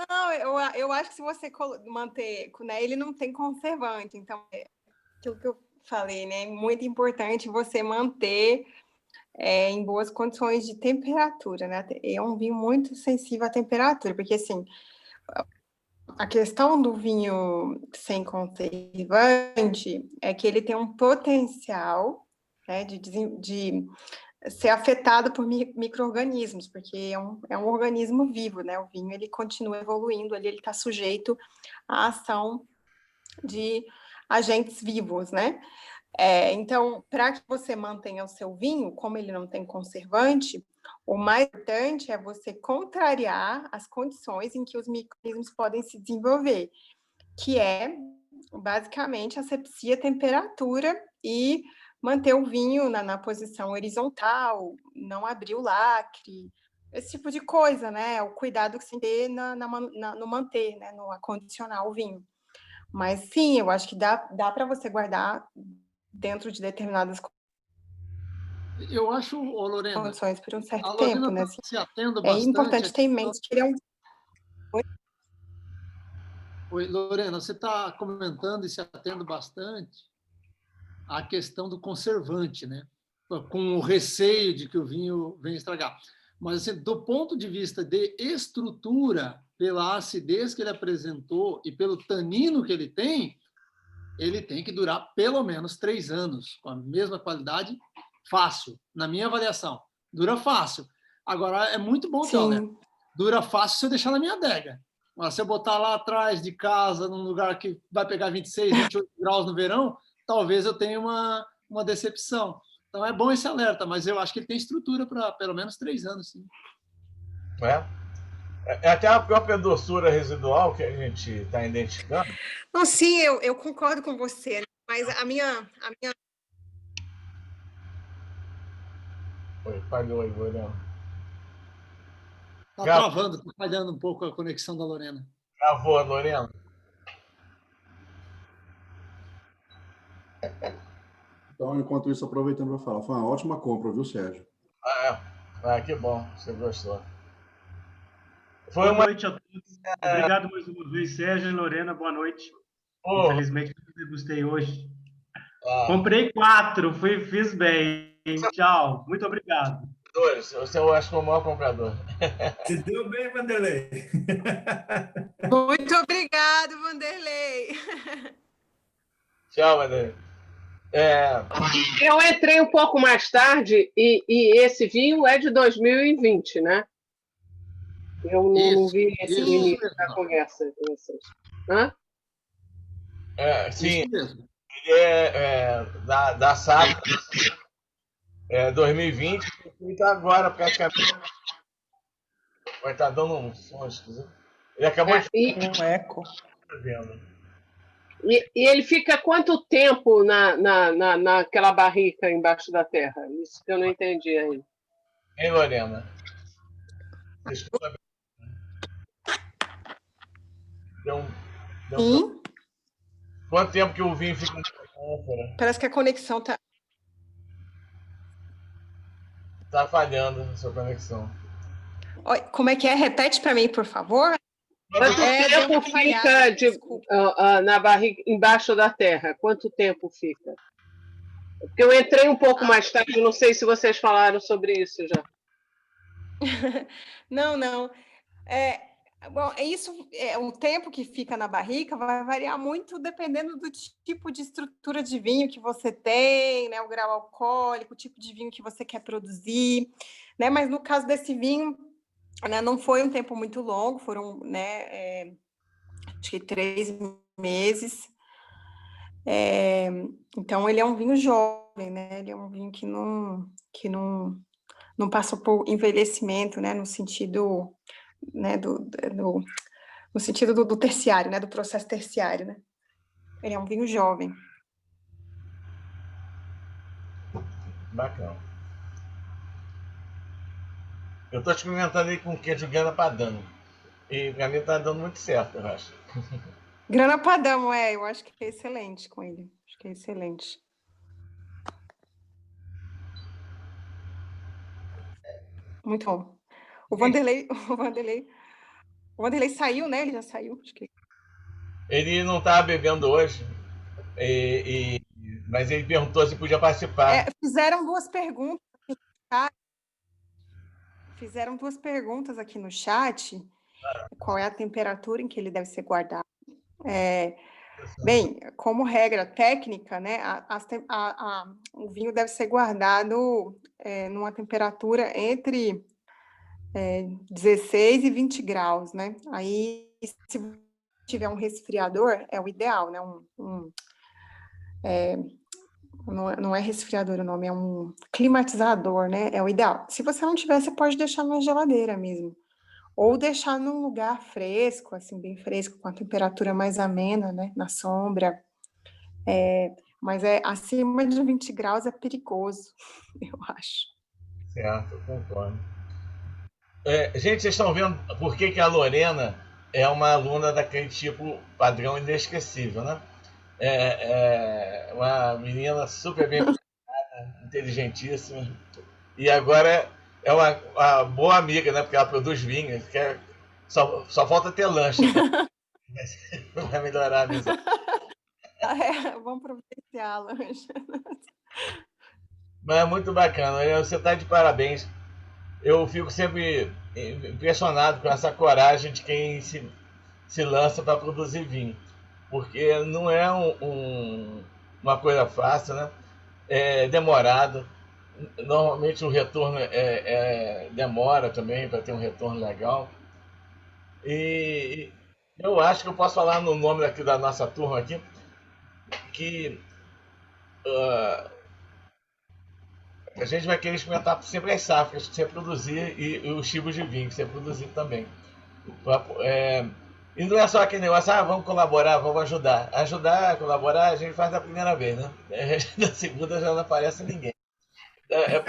não, eu acho que se você manter, né, ele não tem conservante, então, aquilo que eu falei, né, é muito importante você manter em boas condições de temperatura, né, é um vinho muito sensível à temperatura, porque, assim, a questão do vinho sem conservante é que ele tem um potencial, né, de ser afetado por micro-organismos, porque é um organismo vivo, né? O vinho, ele continua evoluindo, ele está sujeito à ação de agentes vivos, né? Então, para que você mantenha o seu vinho, como ele não tem conservante, o mais importante é você contrariar as condições em que os micro-organismos podem se desenvolver, que é, basicamente, asepsia, temperatura e manter o vinho na posição horizontal, não abrir o lacre, esse tipo de coisa, né? O cuidado que se tem no manter, né? No acondicionar o vinho. Mas sim, eu acho que dá para você guardar dentro de determinadas eu acho, Lorena, condições por um certo tempo, né? Se atendo é importante ter em mente que ele é um... Oi, Lorena, você está comentando e se atendo bastante à questão do conservante, né? Com o receio de que o vinho venha estragar. Mas, assim, do ponto de vista de estrutura, pela acidez que ele apresentou e pelo tanino que ele tem que durar pelo menos 3 anos, com a mesma qualidade, fácil, na minha avaliação. Dura fácil. Agora, é muito bom ter, né? Dura fácil se eu deixar na minha adega. Mas se eu botar lá atrás de casa, num lugar que vai pegar 26, 28 graus no verão, talvez eu tenha uma decepção. Então, é bom esse alerta, mas eu acho que ele tem estrutura para pelo menos 3 anos, sim. É até a própria doçura residual que a gente está identificando. Não, sim, eu concordo com você, mas a minha... Oi, falhou aí, Lorena. Está travando, está falhando um pouco a conexão da Lorena. Travou, Lorena? Então, enquanto isso, aproveitando para falar, foi uma ótima compra, viu, Sérgio? Que bom, você gostou. Boa noite a todos. Obrigado mais uma vez, Sérgio e Lorena, boa noite. Infelizmente, não degustei hoje. Comprei 4, fiz bem. Tchau, muito obrigado. Você eu acho que é o maior comprador. Se deu bem, Vanderlei. Muito obrigado, Vanderlei. Tchau, Vanderlei. Eu entrei um pouco mais tarde e esse vinho é de 2020, né? Eu não vi esse início da conversa de vocês. Hã? Sim, ele é da safra 2020, e está agora praticamente. Vai estar dando um som esquisito. Ele acabou de um eco. E ele fica quanto tempo naquela barrica embaixo da terra? Isso que eu não entendi ainda. Hein, Lorena? Desculpa. Quanto tempo que o vinho fica na ânfora? Parece que a conexão tá... Tá falhando a sua conexão. Como é que é? Repete para mim, por favor. Quanto tempo fica na barriga, embaixo da terra? Quanto tempo fica? Porque eu entrei um pouco mais tarde, não sei se vocês falaram sobre isso já. Não. Bom, o tempo que fica na barrica vai variar muito dependendo do tipo de estrutura de vinho que você tem, né? O grau alcoólico, o tipo de vinho que você quer produzir, né? Mas no caso desse vinho, né, não foi um tempo muito longo, foram, né, acho que 3 meses. Então, ele é um vinho jovem, né? Ele é um vinho que não passou por envelhecimento, né? No sentido, né, no sentido do terciário, né? Do processo terciário, né? Ele é um vinho jovem. Bacana. Eu estou experimentando aí com queijo Grana Padano. E para mim está dando muito certo, eu acho. Grana Padano, eu acho que é excelente com ele. Acho que é excelente. Muito bom. O Vanderlei saiu, né? Ele já saiu. Acho que... Ele não estava bebendo hoje, mas ele perguntou se podia participar. Fizeram 2 perguntas aqui no chat. Aqui no chat. Qual é a temperatura em que ele deve ser guardado? Bem, como regra técnica, né, o vinho deve ser guardado numa temperatura entre 16 e 20 graus, né? Aí, se tiver um resfriador, é o ideal, né? Não é resfriador o nome, é um climatizador, né? É o ideal. Se você não tiver, você pode deixar na geladeira mesmo. Ou deixar num lugar fresco, assim, bem fresco, com a temperatura mais amena, né? Na sombra. Mas acima de 20 graus é perigoso, eu acho. Certo, concordo. Gente, vocês estão vendo por que a Lorena é uma aluna daquele tipo padrão inesquecível, né? Uma menina super bem preparada, inteligentíssima. E agora é uma boa amiga, né? Porque ela produz vinho. Só falta ter lanche. Vai melhorar a amizade. Vamos providenciar a lanche. Mas é muito bacana. Você está de parabéns. Eu fico sempre impressionado com essa coragem de quem se lança para produzir vinho. Porque não é uma coisa fácil, né? É demorado. Normalmente o retorno demora também para ter um retorno legal. E eu acho que eu posso falar no nome aqui da nossa turma aqui, que a gente vai querer experimentar sempre as safras que você produzir e os tipos de vinho que você produzir também. E não é só aquele negócio, vamos colaborar, vamos ajudar. Ajudar, colaborar, a gente faz da primeira vez, né? Da segunda já não aparece ninguém. Eu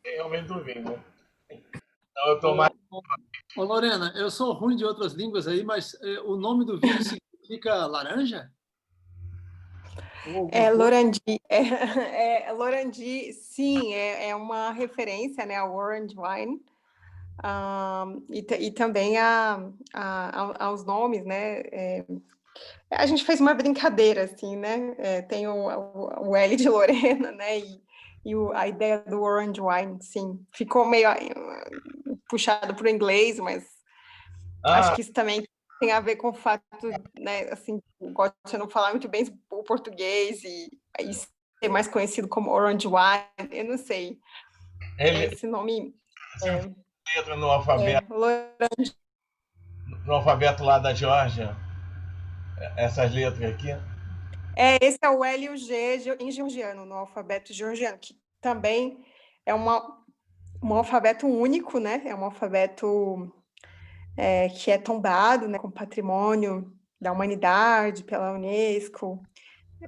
realmente do vinho, né? Então eu tô mais... Ô, Lorena, eu sou ruim de outras línguas aí, mas o nome do vinho significa laranja? Lorandi, Lorandi, sim, é uma referência, né, ao Orange Wine, e também aos nomes, né, a gente fez uma brincadeira, assim, né, tem o L de Lorena, né, a ideia do Orange Wine, sim, ficou meio puxado para o inglês, mas acho que isso também tem a ver com o fato, né, assim, o Gotcha não falar muito bem o português e ser mais conhecido como Orange Wine, eu não sei. Esse nome... letra no alfabeto. No alfabeto lá da Geórgia, essas letras aqui. Esse é o L e o G em georgiano, no alfabeto georgiano, que também é um alfabeto único, né? É um alfabeto que é tombado, né, como patrimônio da humanidade pela Unesco.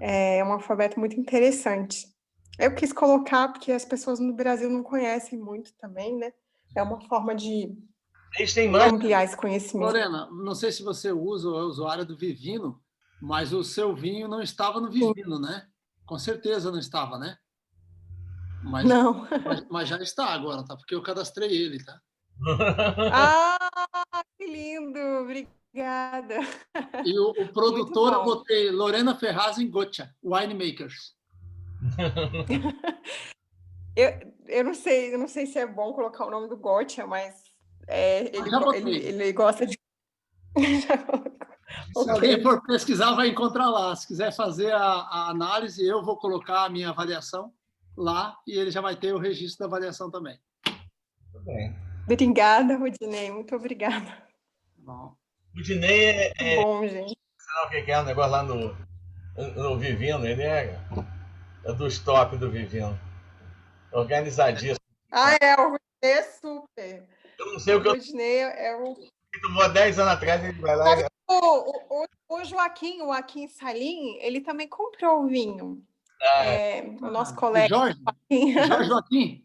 É um alfabeto muito interessante. Eu quis colocar porque as pessoas no Brasil não conhecem muito também, né? É uma forma de ampliar esse conhecimento. Lorena, não sei se você usa ou é usuária do Vivino, mas o seu vinho não estava no Vivino, né? Com certeza não estava, né? Não. Mas já está agora, tá? Porque eu cadastrei ele, tá? Que lindo! Obrigada. E o produtor eu botei Lorena Ferraz em Gotcha, Winemakers. Eu não sei se é bom colocar o nome do Gotcha, mas ele gosta de... Se alguém for pesquisar, vai encontrar lá. Se quiser fazer a análise, eu vou colocar a minha avaliação lá e ele já vai ter o registro da avaliação também. Tudo bem. Obrigada, Rudinei. Muito obrigada. Bom. Rudinei bom, gente. Sabe o que é o negócio lá no Vivino? Ele é dos top do Vivino. Organizadíssimo. O Rudinei é super. Eu não sei o que o Rudinei é o... Ele tomou 10 anos atrás, ele vai lá... O Joaquim Salim, ele também comprou o vinho. O nosso colega... Jorge Joaquim?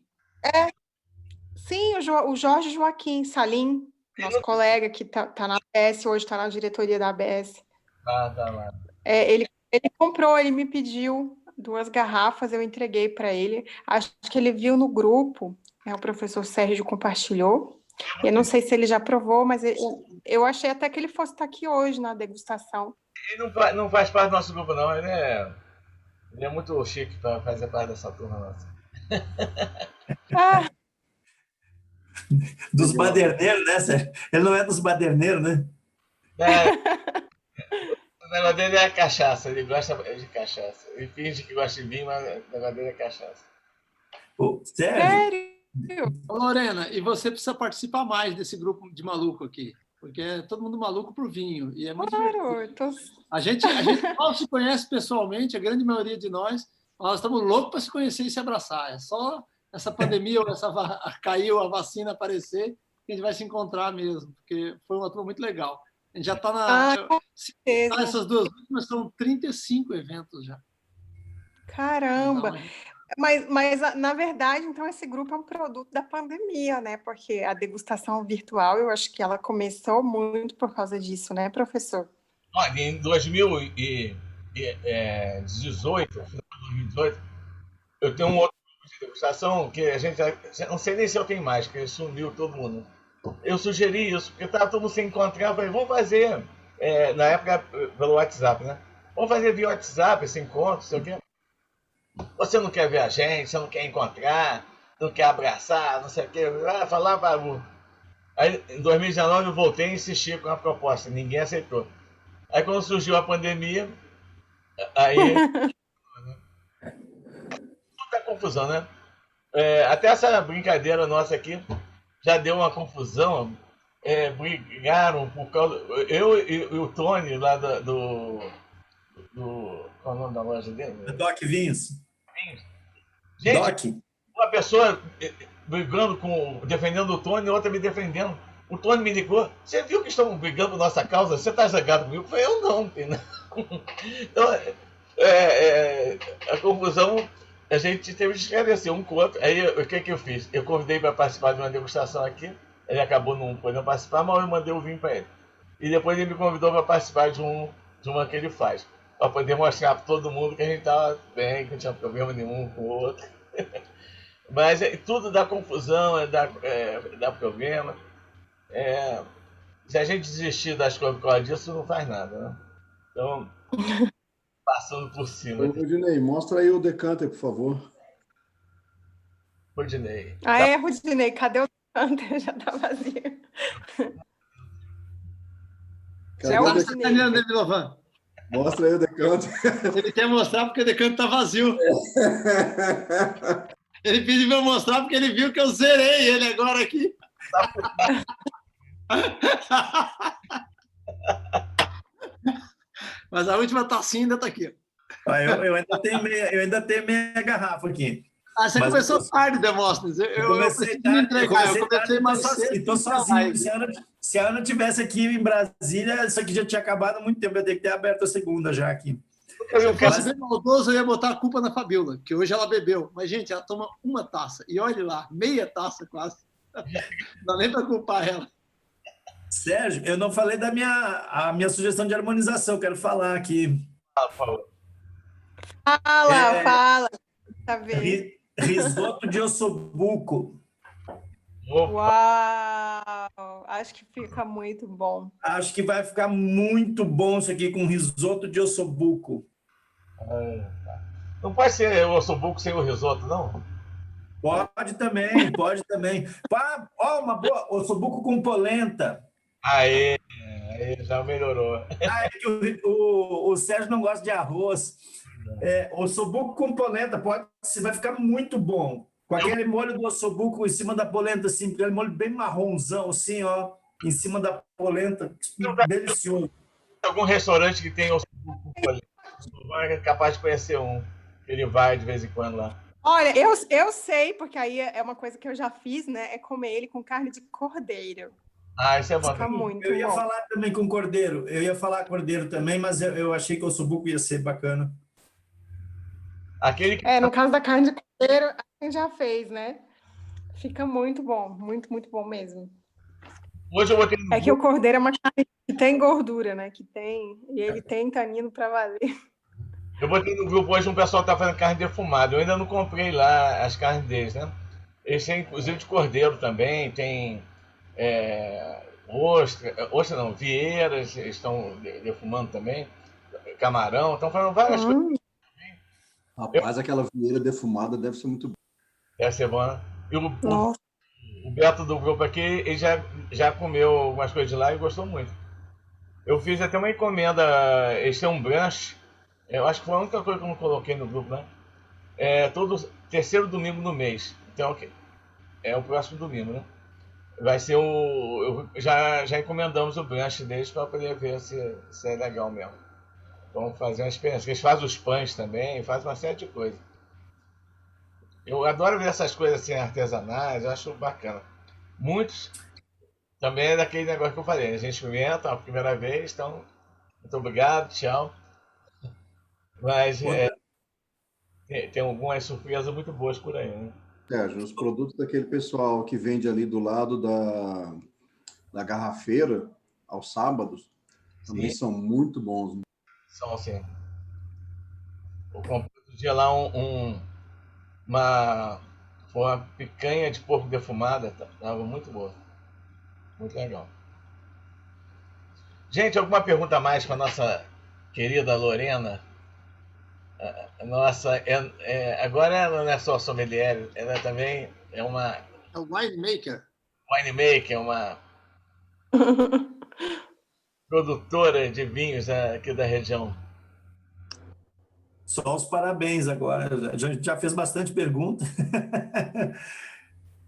Sim, o Jorge Joaquim Salim, nosso colega que tá na ABS, hoje está na diretoria da ABS. Tá lá. Ele comprou, ele me pediu 2 garrafas, eu entreguei para ele. Acho que ele viu no grupo, o professor Sérgio compartilhou. Eu não sei se ele já provou, mas eu achei até que ele fosse estar aqui hoje na degustação. Ele não faz parte do nosso grupo, não. Ele é muito chique para fazer parte dessa turma nossa. Dos baderneiros, né, Sérgio? Ele não é dos baderneiros, né? O negócio dele é a cachaça. Ele gosta de cachaça. Ele finge que gosta de vinho, mas o negócio dele é cachaça. Sério? Lorena, e você precisa participar mais desse grupo de maluco aqui, porque é todo mundo maluco por vinho, e é muito divertido. A gente mal se conhece pessoalmente, a grande maioria de nós estamos loucos para se conhecer e se abraçar. É só essa pandemia, caiu a vacina aparecer, que a gente vai se encontrar mesmo, porque foi uma turma muito legal. A gente já está essas 2 últimas são 35 eventos já. Caramba! Mas, na verdade, então, esse grupo é um produto da pandemia, né? Porque a degustação virtual, eu acho que ela começou muito por causa disso, né, professor? Olha, em 2018, final de 2018, eu tenho um outro grupo de degustação que a gente, não sei nem se eu tenho mais, porque sumiu todo mundo. Eu sugeri isso, porque estava todo mundo se encontrar, eu falei, vamos fazer, na época, pelo WhatsApp, né? Vamos fazer via WhatsApp esse encontro, sei o quê. Você não quer ver a gente, você não quer encontrar, não quer abraçar, não sei o quê, vai falar barulho. Aí, em 2019, eu voltei a insistir com a proposta, ninguém aceitou. Aí, quando surgiu a pandemia, muita confusão, né? Até essa brincadeira nossa aqui já deu uma confusão. Brigaram por causa... Eu e o Tony, lá do qual é o nome da loja dele? Doc Vinhos. Gente, Doc. Uma pessoa brigando defendendo o Tony e outra me defendendo. O Tony me ligou. Você viu que estão brigando por nossa causa? Você está zangado comigo? Eu falei, eu não. Então, a confusão, a gente teve que esclarecer um com o outro. Aí, o que eu fiz? Eu convidei para participar de uma degustação aqui. Ele acabou não podendo participar, mas eu mandei o vinho para ele. E depois ele me convidou para participar de uma que ele faz. para poder mostrar para todo mundo que a gente estava bem, que não tinha problema nenhum com o outro. Mas tudo dá confusão, dá problema. Se a gente desistir das coisas por causa disso, não faz nada, né? Então, passando por cima. Ô, Rudinei, mostra aí o decanter, por favor. Rudinei. Rudinei, cadê o decanter? Já tá vazio. Já o Rudinei. Mostra aí o decanter. Ele quer mostrar porque o decanter tá vazio. Ele pediu para eu mostrar porque ele viu que eu zerei ele agora aqui. Mas a última tacinha ainda está aqui. Eu ainda tenho meia garrafa aqui. Você começou tarde, Demóstenes. Eu comecei mais cedo. Estou sozinho. Se a Ana tivesse aqui em Brasília, isso aqui já tinha acabado há muito tempo. Eu ia ter que ter aberto a segunda já aqui. Se eu fosse bem maldoso, eu ia botar a culpa na Fabiola, que hoje ela bebeu. Mas, gente, ela toma uma taça. E olhe lá, meia taça quase. Não dá nem para culpar ela. Sérgio, eu não falei da minha sugestão de harmonização. Quero falar aqui. Fala. Tá vendo? Risoto de ossobuco. Uau! Acho que fica muito bom. Acho que vai ficar muito bom isso aqui com risoto de ossobuco. Não pode ser o ossobuco sem o risoto, não? Pode também. Uma boa, ossobuco com polenta. Aí já melhorou. O Sérgio não gosta de arroz. Ossobuco com polenta vai ficar muito bom. Com aquele molho do ossobuco em cima da polenta, assim, aquele molho bem marronzão, assim, ó, em cima da polenta. Delicioso. Algum restaurante que tem ossobuco com polenta? É capaz de conhecer um. Ele vai de vez em quando lá. Olha, eu sei, porque aí é uma coisa que eu já fiz, né? É comer ele com carne de cordeiro. Isso é bom. Fica muito eu ia bom. falar também com cordeiro. Eu ia falar cordeiro também, mas eu achei que o ossobuco ia ser bacana. No caso da carne de cordeiro, a gente já fez, né? Fica muito bom, muito, muito bom mesmo. Hoje eu botei que o cordeiro é uma carne que tem gordura, né? E ele tem tanino para valer. Eu botei no grupo hoje um pessoal que tá fazendo carne defumada. Eu ainda não comprei lá as carnes deles, né? Eles têm, inclusive, de cordeiro também, tem ostra não, vieiras, eles estão defumando também, camarão, estão fazendo várias coisas. Rapaz, aquela vieira defumada deve ser muito boa. Deve ser bom, né? E o Beto do grupo aqui, ele já comeu algumas coisas de lá e gostou muito. Eu fiz até uma encomenda, eles têm um brunch, eu acho que foi a única coisa que eu não coloquei no grupo, né? Todo terceiro domingo do mês. Então, é o próximo domingo, né? Vai ser já encomendamos o brunch deles para poder ver se é legal mesmo. Vamos fazer uma experiência. Eles fazem os pães também, fazem uma série de coisas. Eu adoro ver essas coisas assim artesanais, eu acho bacana. Muitos também é daquele negócio que eu falei, a gente experimenta a primeira vez, então, muito obrigado, tchau. Mas tem algumas surpresas muito boas por aí, né? Sérgio, os produtos daquele pessoal que vende ali do lado da garrafeira, aos sábados, também são muito bons. Né? São, sim. Eu comprei outro dia lá uma picanha de porco defumada, estava muito boa. Muito legal. Gente, alguma pergunta a mais para a nossa querida Lorena? Agora ela não é só sommelier, ela também é uma... É o winemaker. Winemaker, uma produtora de vinhos aqui da região. Só os parabéns agora. A gente já fez bastante pergunta.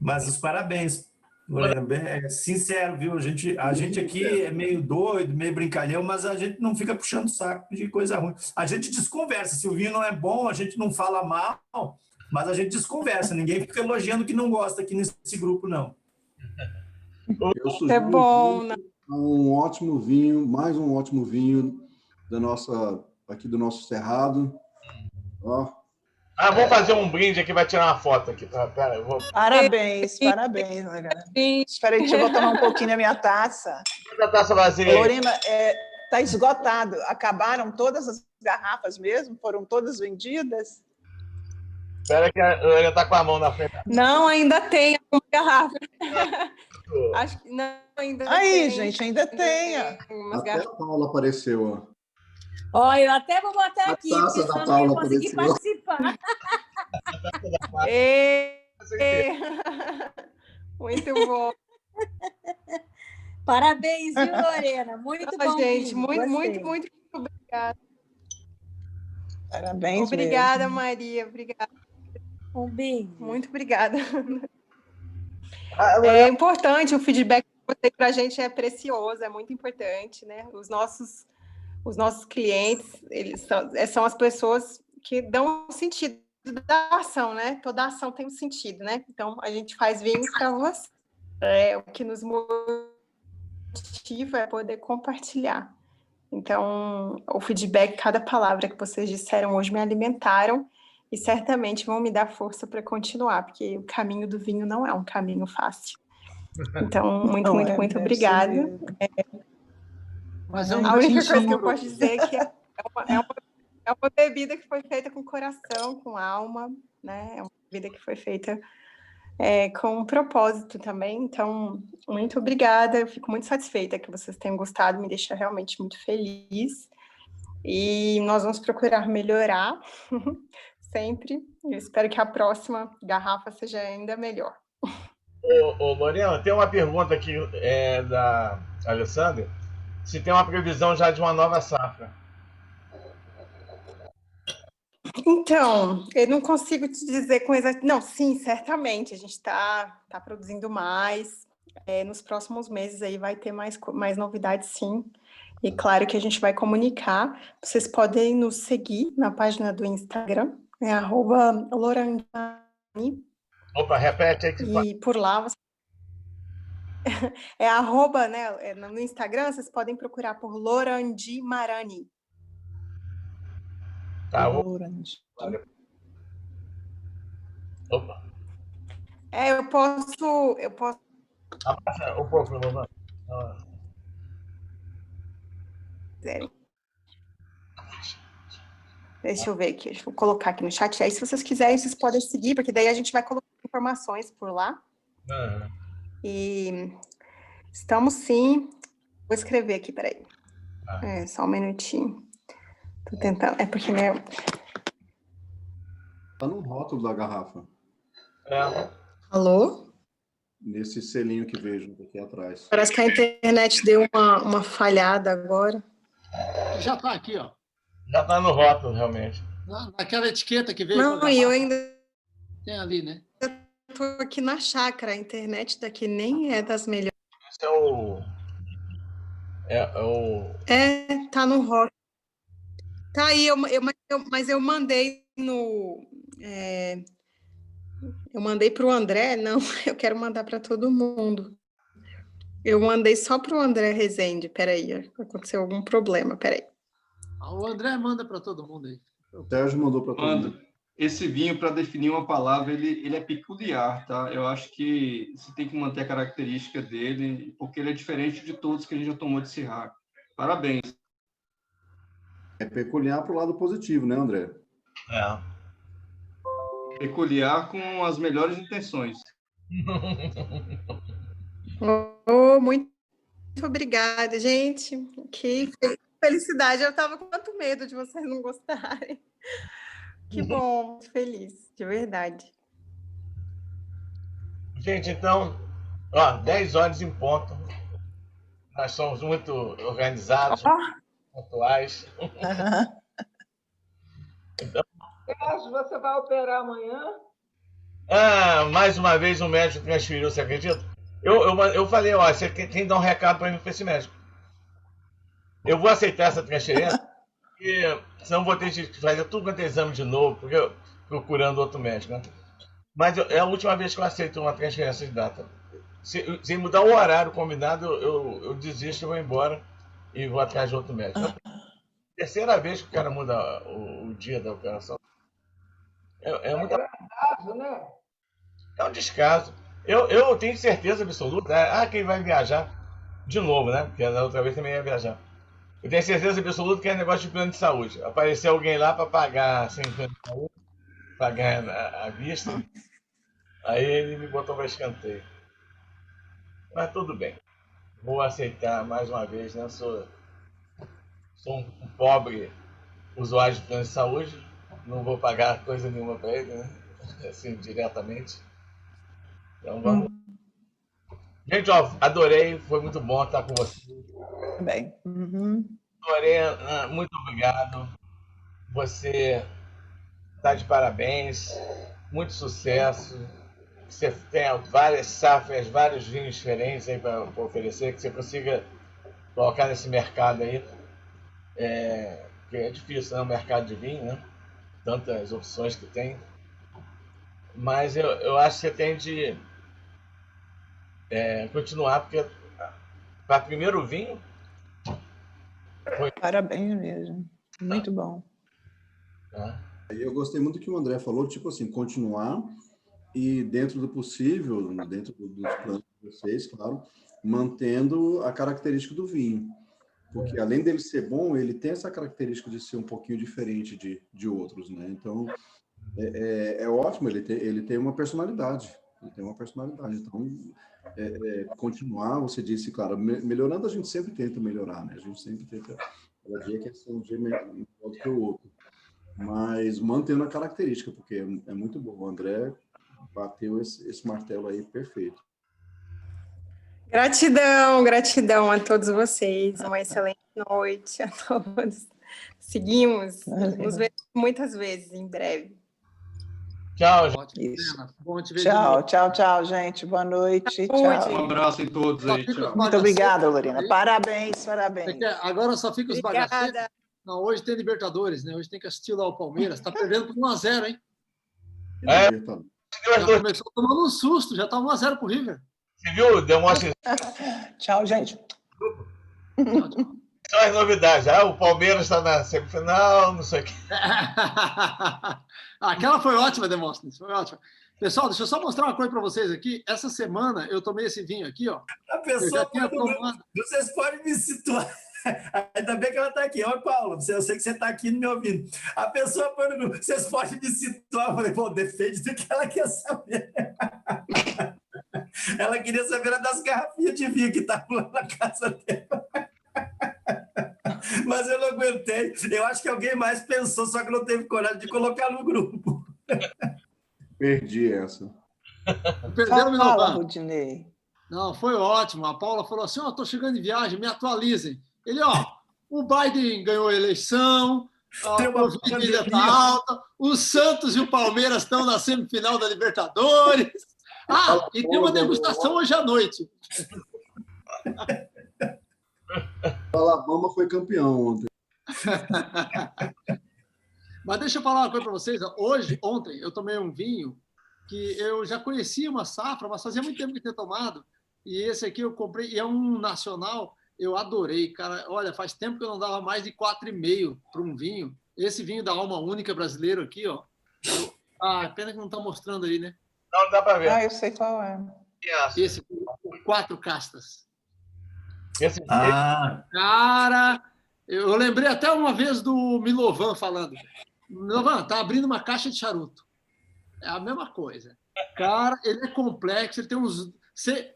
Mas os parabéns. Lorena, sincero, viu? A gente aqui é meio doido, meio brincalhão, mas a gente não fica puxando saco de coisa ruim. A gente desconversa. Se o vinho não é bom, a gente não fala mal, mas a gente desconversa. Ninguém fica elogiando que não gosta aqui nesse grupo, não. Eu sugiro bom, né? Um ótimo vinho, mais um ótimo vinho aqui do nosso cerrado. Ó. Vou fazer um brinde aqui, vai tirar uma foto aqui. Pera, eu vou... Parabéns, Lorena. Espera aí, deixa eu vou tomar um pouquinho da minha taça. A taça vazia. Lorena, está esgotado. Acabaram todas as garrafas mesmo? Foram todas vendidas? Espera que ela está com a mão na frente. Não, ainda tem uma garrafa. Acho que não, ainda aí, tem. Gente, ainda tem. Até a Paula apareceu. Ó, eu até vou botar aqui, porque senão não ia conseguir participar. Muito bom. Parabéns, viu, Lorena? Muito bom. Gente, muito obrigada. Parabéns. Obrigada, mesmo. Maria. Obrigada. Um beijo. Muito obrigada. É importante, o feedback para a gente é precioso, é muito importante, né? Os nossos clientes, eles são as pessoas que dão sentido da ação, né? Toda ação tem um sentido, né? Então, a gente faz vinho para você. O que nos motiva é poder compartilhar. Então, o feedback, cada palavra que vocês disseram hoje me alimentaram e certamente vão me dar força para continuar, porque o caminho do vinho não é um caminho fácil. Então, muito obrigada. Mas a única coisa que eu posso dizer é que é uma bebida que foi feita com coração, com alma, né? É uma bebida que foi feita com um propósito também. Então, muito obrigada. Eu fico muito satisfeita que vocês tenham gostado, me deixa realmente muito feliz. E nós vamos procurar melhorar sempre. Eu espero que a próxima garrafa seja ainda melhor. Lorena, tem uma pergunta aqui da Alessandra. Se tem uma previsão já de uma nova safra? Então, eu não consigo te dizer com exatidão. Não, sim, certamente. A gente está produzindo mais. Nos próximos meses aí vai ter mais novidades, sim. E claro que a gente vai comunicar. Vocês podem nos seguir na página do Instagram, @lorandimani. Opa, repete aí. E por lá você... @ né? No Instagram, vocês podem procurar por Lorandimarani. Tá, Opa. Eu posso... Abaixa um pouco, Lorena. Deixa eu ver aqui, deixa eu colocar aqui no chat. Aí, se vocês quiserem, vocês podem seguir, porque daí a gente vai colocar informações por lá. E estamos sim. Vou escrever aqui, peraí. Só um minutinho. Tô tentando. É porque meu. Tá no rótulo da garrafa. Alô? Nesse selinho que vejo aqui atrás. Parece que a internet deu uma falhada agora. Já está aqui, ó. Já está no rótulo, realmente. Naquela etiqueta que veio. Não, e eu ainda... Tem ali, né? Estou aqui na chácara. A internet daqui nem é das melhores. Esse é o... tá no rótulo. Tá aí, mas eu mandei no... Eu mandei para o André? Não, eu quero mandar para todo mundo. Eu mandei só para o André Rezende. Peraí, aconteceu algum problema, peraí. O André manda para todo mundo aí. O Sérgio mandou para todo mundo. Esse vinho, para definir uma palavra, ele é peculiar, tá? Eu acho que você tem que manter a característica dele, porque ele é diferente de todos que a gente já tomou de Syrah. Parabéns. É peculiar para o lado positivo, né, André? Peculiar com as melhores intenções. Muito obrigada, gente. Que felicidade. Eu estava com tanto medo de vocês não gostarem. Que bom, muito feliz, de verdade. Gente, então, 10 horas em ponto. Nós somos muito organizados, pontuais. Então, você vai operar amanhã? Mais uma vez o médico transferiu, você acredita? Eu falei, você tem que dar um recado para mim para esse médico. Eu vou aceitar essa transferência, porque senão vou ter que fazer tudo quanto é exame de novo, porque eu procurando outro médico, né? Mas é a última vez que eu aceito uma transferência de data. Se mudar o horário combinado, eu desisto, eu vou embora e vou atrás de outro médico. Terceira vez que o cara muda o dia da operação. É muito descaso, né? É um descaso. Eu tenho certeza absoluta. Quem vai viajar de novo, né? Porque na outra vez também ia viajar. Eu tenho certeza absoluta que é negócio de plano de saúde. Apareceu alguém lá para pagar sem plano de saúde, pagar à vista, aí ele me botou para escanteio. Mas tudo bem. Vou aceitar mais uma vez, né? Sou um pobre usuário de plano de saúde, não vou pagar coisa nenhuma para ele, né? Assim, diretamente. Então vamos. Gente, ó, adorei, foi muito bom estar com vocês. Bem. Lorena, muito obrigado. Você está de parabéns, muito sucesso. Você tem várias safras, vários vinhos diferentes aí para oferecer, que você consiga colocar nesse mercado aí. Que é difícil, né? O mercado de vinho, né? Tantas opções que tem. Mas eu acho que você tem de continuar, porque para primeiro vinho. Parabéns mesmo. Muito bom. Eu gostei muito do que o André falou, tipo assim, continuar e, dentro do possível, dentro dos planos de vocês, claro, mantendo a característica do vinho. Porque, além dele ser bom, ele tem essa característica de ser um pouquinho diferente de outros, né? Então, é ótimo, ele tem uma personalidade. Ele tem uma personalidade. Então, continuar, você disse, claro, melhorando, a gente sempre tenta melhorar, né? A gente sempre tenta, cada dia quer ser um dia melhor do que o outro. Mas mantendo a característica, porque é muito bom. O André bateu esse martelo aí perfeito. Gratidão a todos vocês. Uma excelente noite a todos. Seguimos. Nos vemos muitas vezes em breve. Tchau, gente. Tchau, gente. Boa noite. Tchau. Um abraço em todos aí. Tchau. Muito obrigada, Lorena. Parabéns. Agora só fica os bagaceiros. Não, hoje tem Libertadores, né? Hoje tem que assistir lá o Palmeiras. Está perdendo por 1-0, hein? Já começou tomando um susto. Já está 1-0 pro River. Você viu? Deu uma... Tchau, gente. São as novidades. O Palmeiras está na semifinal, não sei o quê. Aquela foi ótima, Demóstenes. Foi ótima. Pessoal, deixa eu só mostrar uma coisa para vocês aqui. Essa semana eu tomei esse vinho aqui, ó. A pessoa Vocês podem me situar. Ainda bem que ela está aqui. Ó, Paulo, eu sei que você está aqui me ouvindo. A pessoa põe no grupo, vocês podem me situar. Eu falei, depende do que ela quer saber. Ela queria saber das garrafinhas de vinho que estavam lá na casa dela. Mas eu não aguentei. Eu acho que alguém mais pensou, só que não teve coragem de colocar no grupo. Perdi essa. Perdeu o Fala, Rudinei. Não, foi ótimo. A Paula falou assim, estou chegando de viagem, me atualizem. Ele, o Biden ganhou a eleição, a Covid ainda está alta, o Santos e o Palmeiras estão na semifinal da Libertadores. E tem uma degustação hoje à noite. O Alabama foi campeão ontem. Mas deixa eu falar uma coisa para vocês. Ontem, eu tomei um vinho que eu já conhecia uma safra, mas fazia muito tempo que tinha tomado. E esse aqui eu comprei, e é um nacional, eu adorei, cara. Olha, faz tempo que eu não dava mais de 4,5 para um vinho. Esse vinho da Alma Única brasileiro aqui, ó. Pena que não está mostrando aí, né? Não dá para ver. Eu sei qual é. Esse 4 castas. Cara, eu lembrei até uma vez do Milovan falando. Milovan, tá abrindo uma caixa de charuto. É a mesma coisa. Cara, ele é complexo, ele tem uns... Você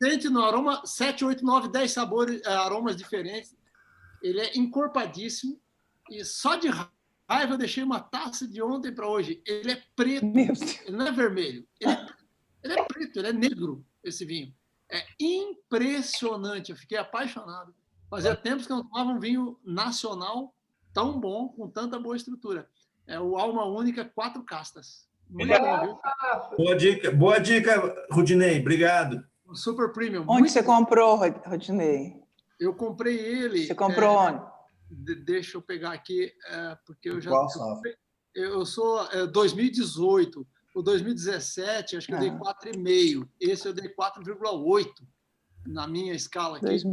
sente no aroma 7, 8, 9, 10 sabores, aromas diferentes. Ele é encorpadíssimo. E só de raiva eu deixei uma taça de ontem para hoje. Ele é preto, ele não é vermelho. Ele é preto, ele é negro, esse vinho. É impressionante, eu fiquei apaixonado. Fazia tempos que eu não tomava um vinho nacional tão bom, com tanta boa estrutura. É o Alma Única 4 castas. Muito bom, viu? Boa dica, Rudinei. Obrigado. Super premium. Onde você comprou, Rudinei? Eu comprei ele... Você comprou onde? Deixa eu pegar aqui, porque eu já... Qual safra? Eu sou 2018. O 2017, acho que eu dei 4,5. Esse eu dei 4,8 na minha escala aqui.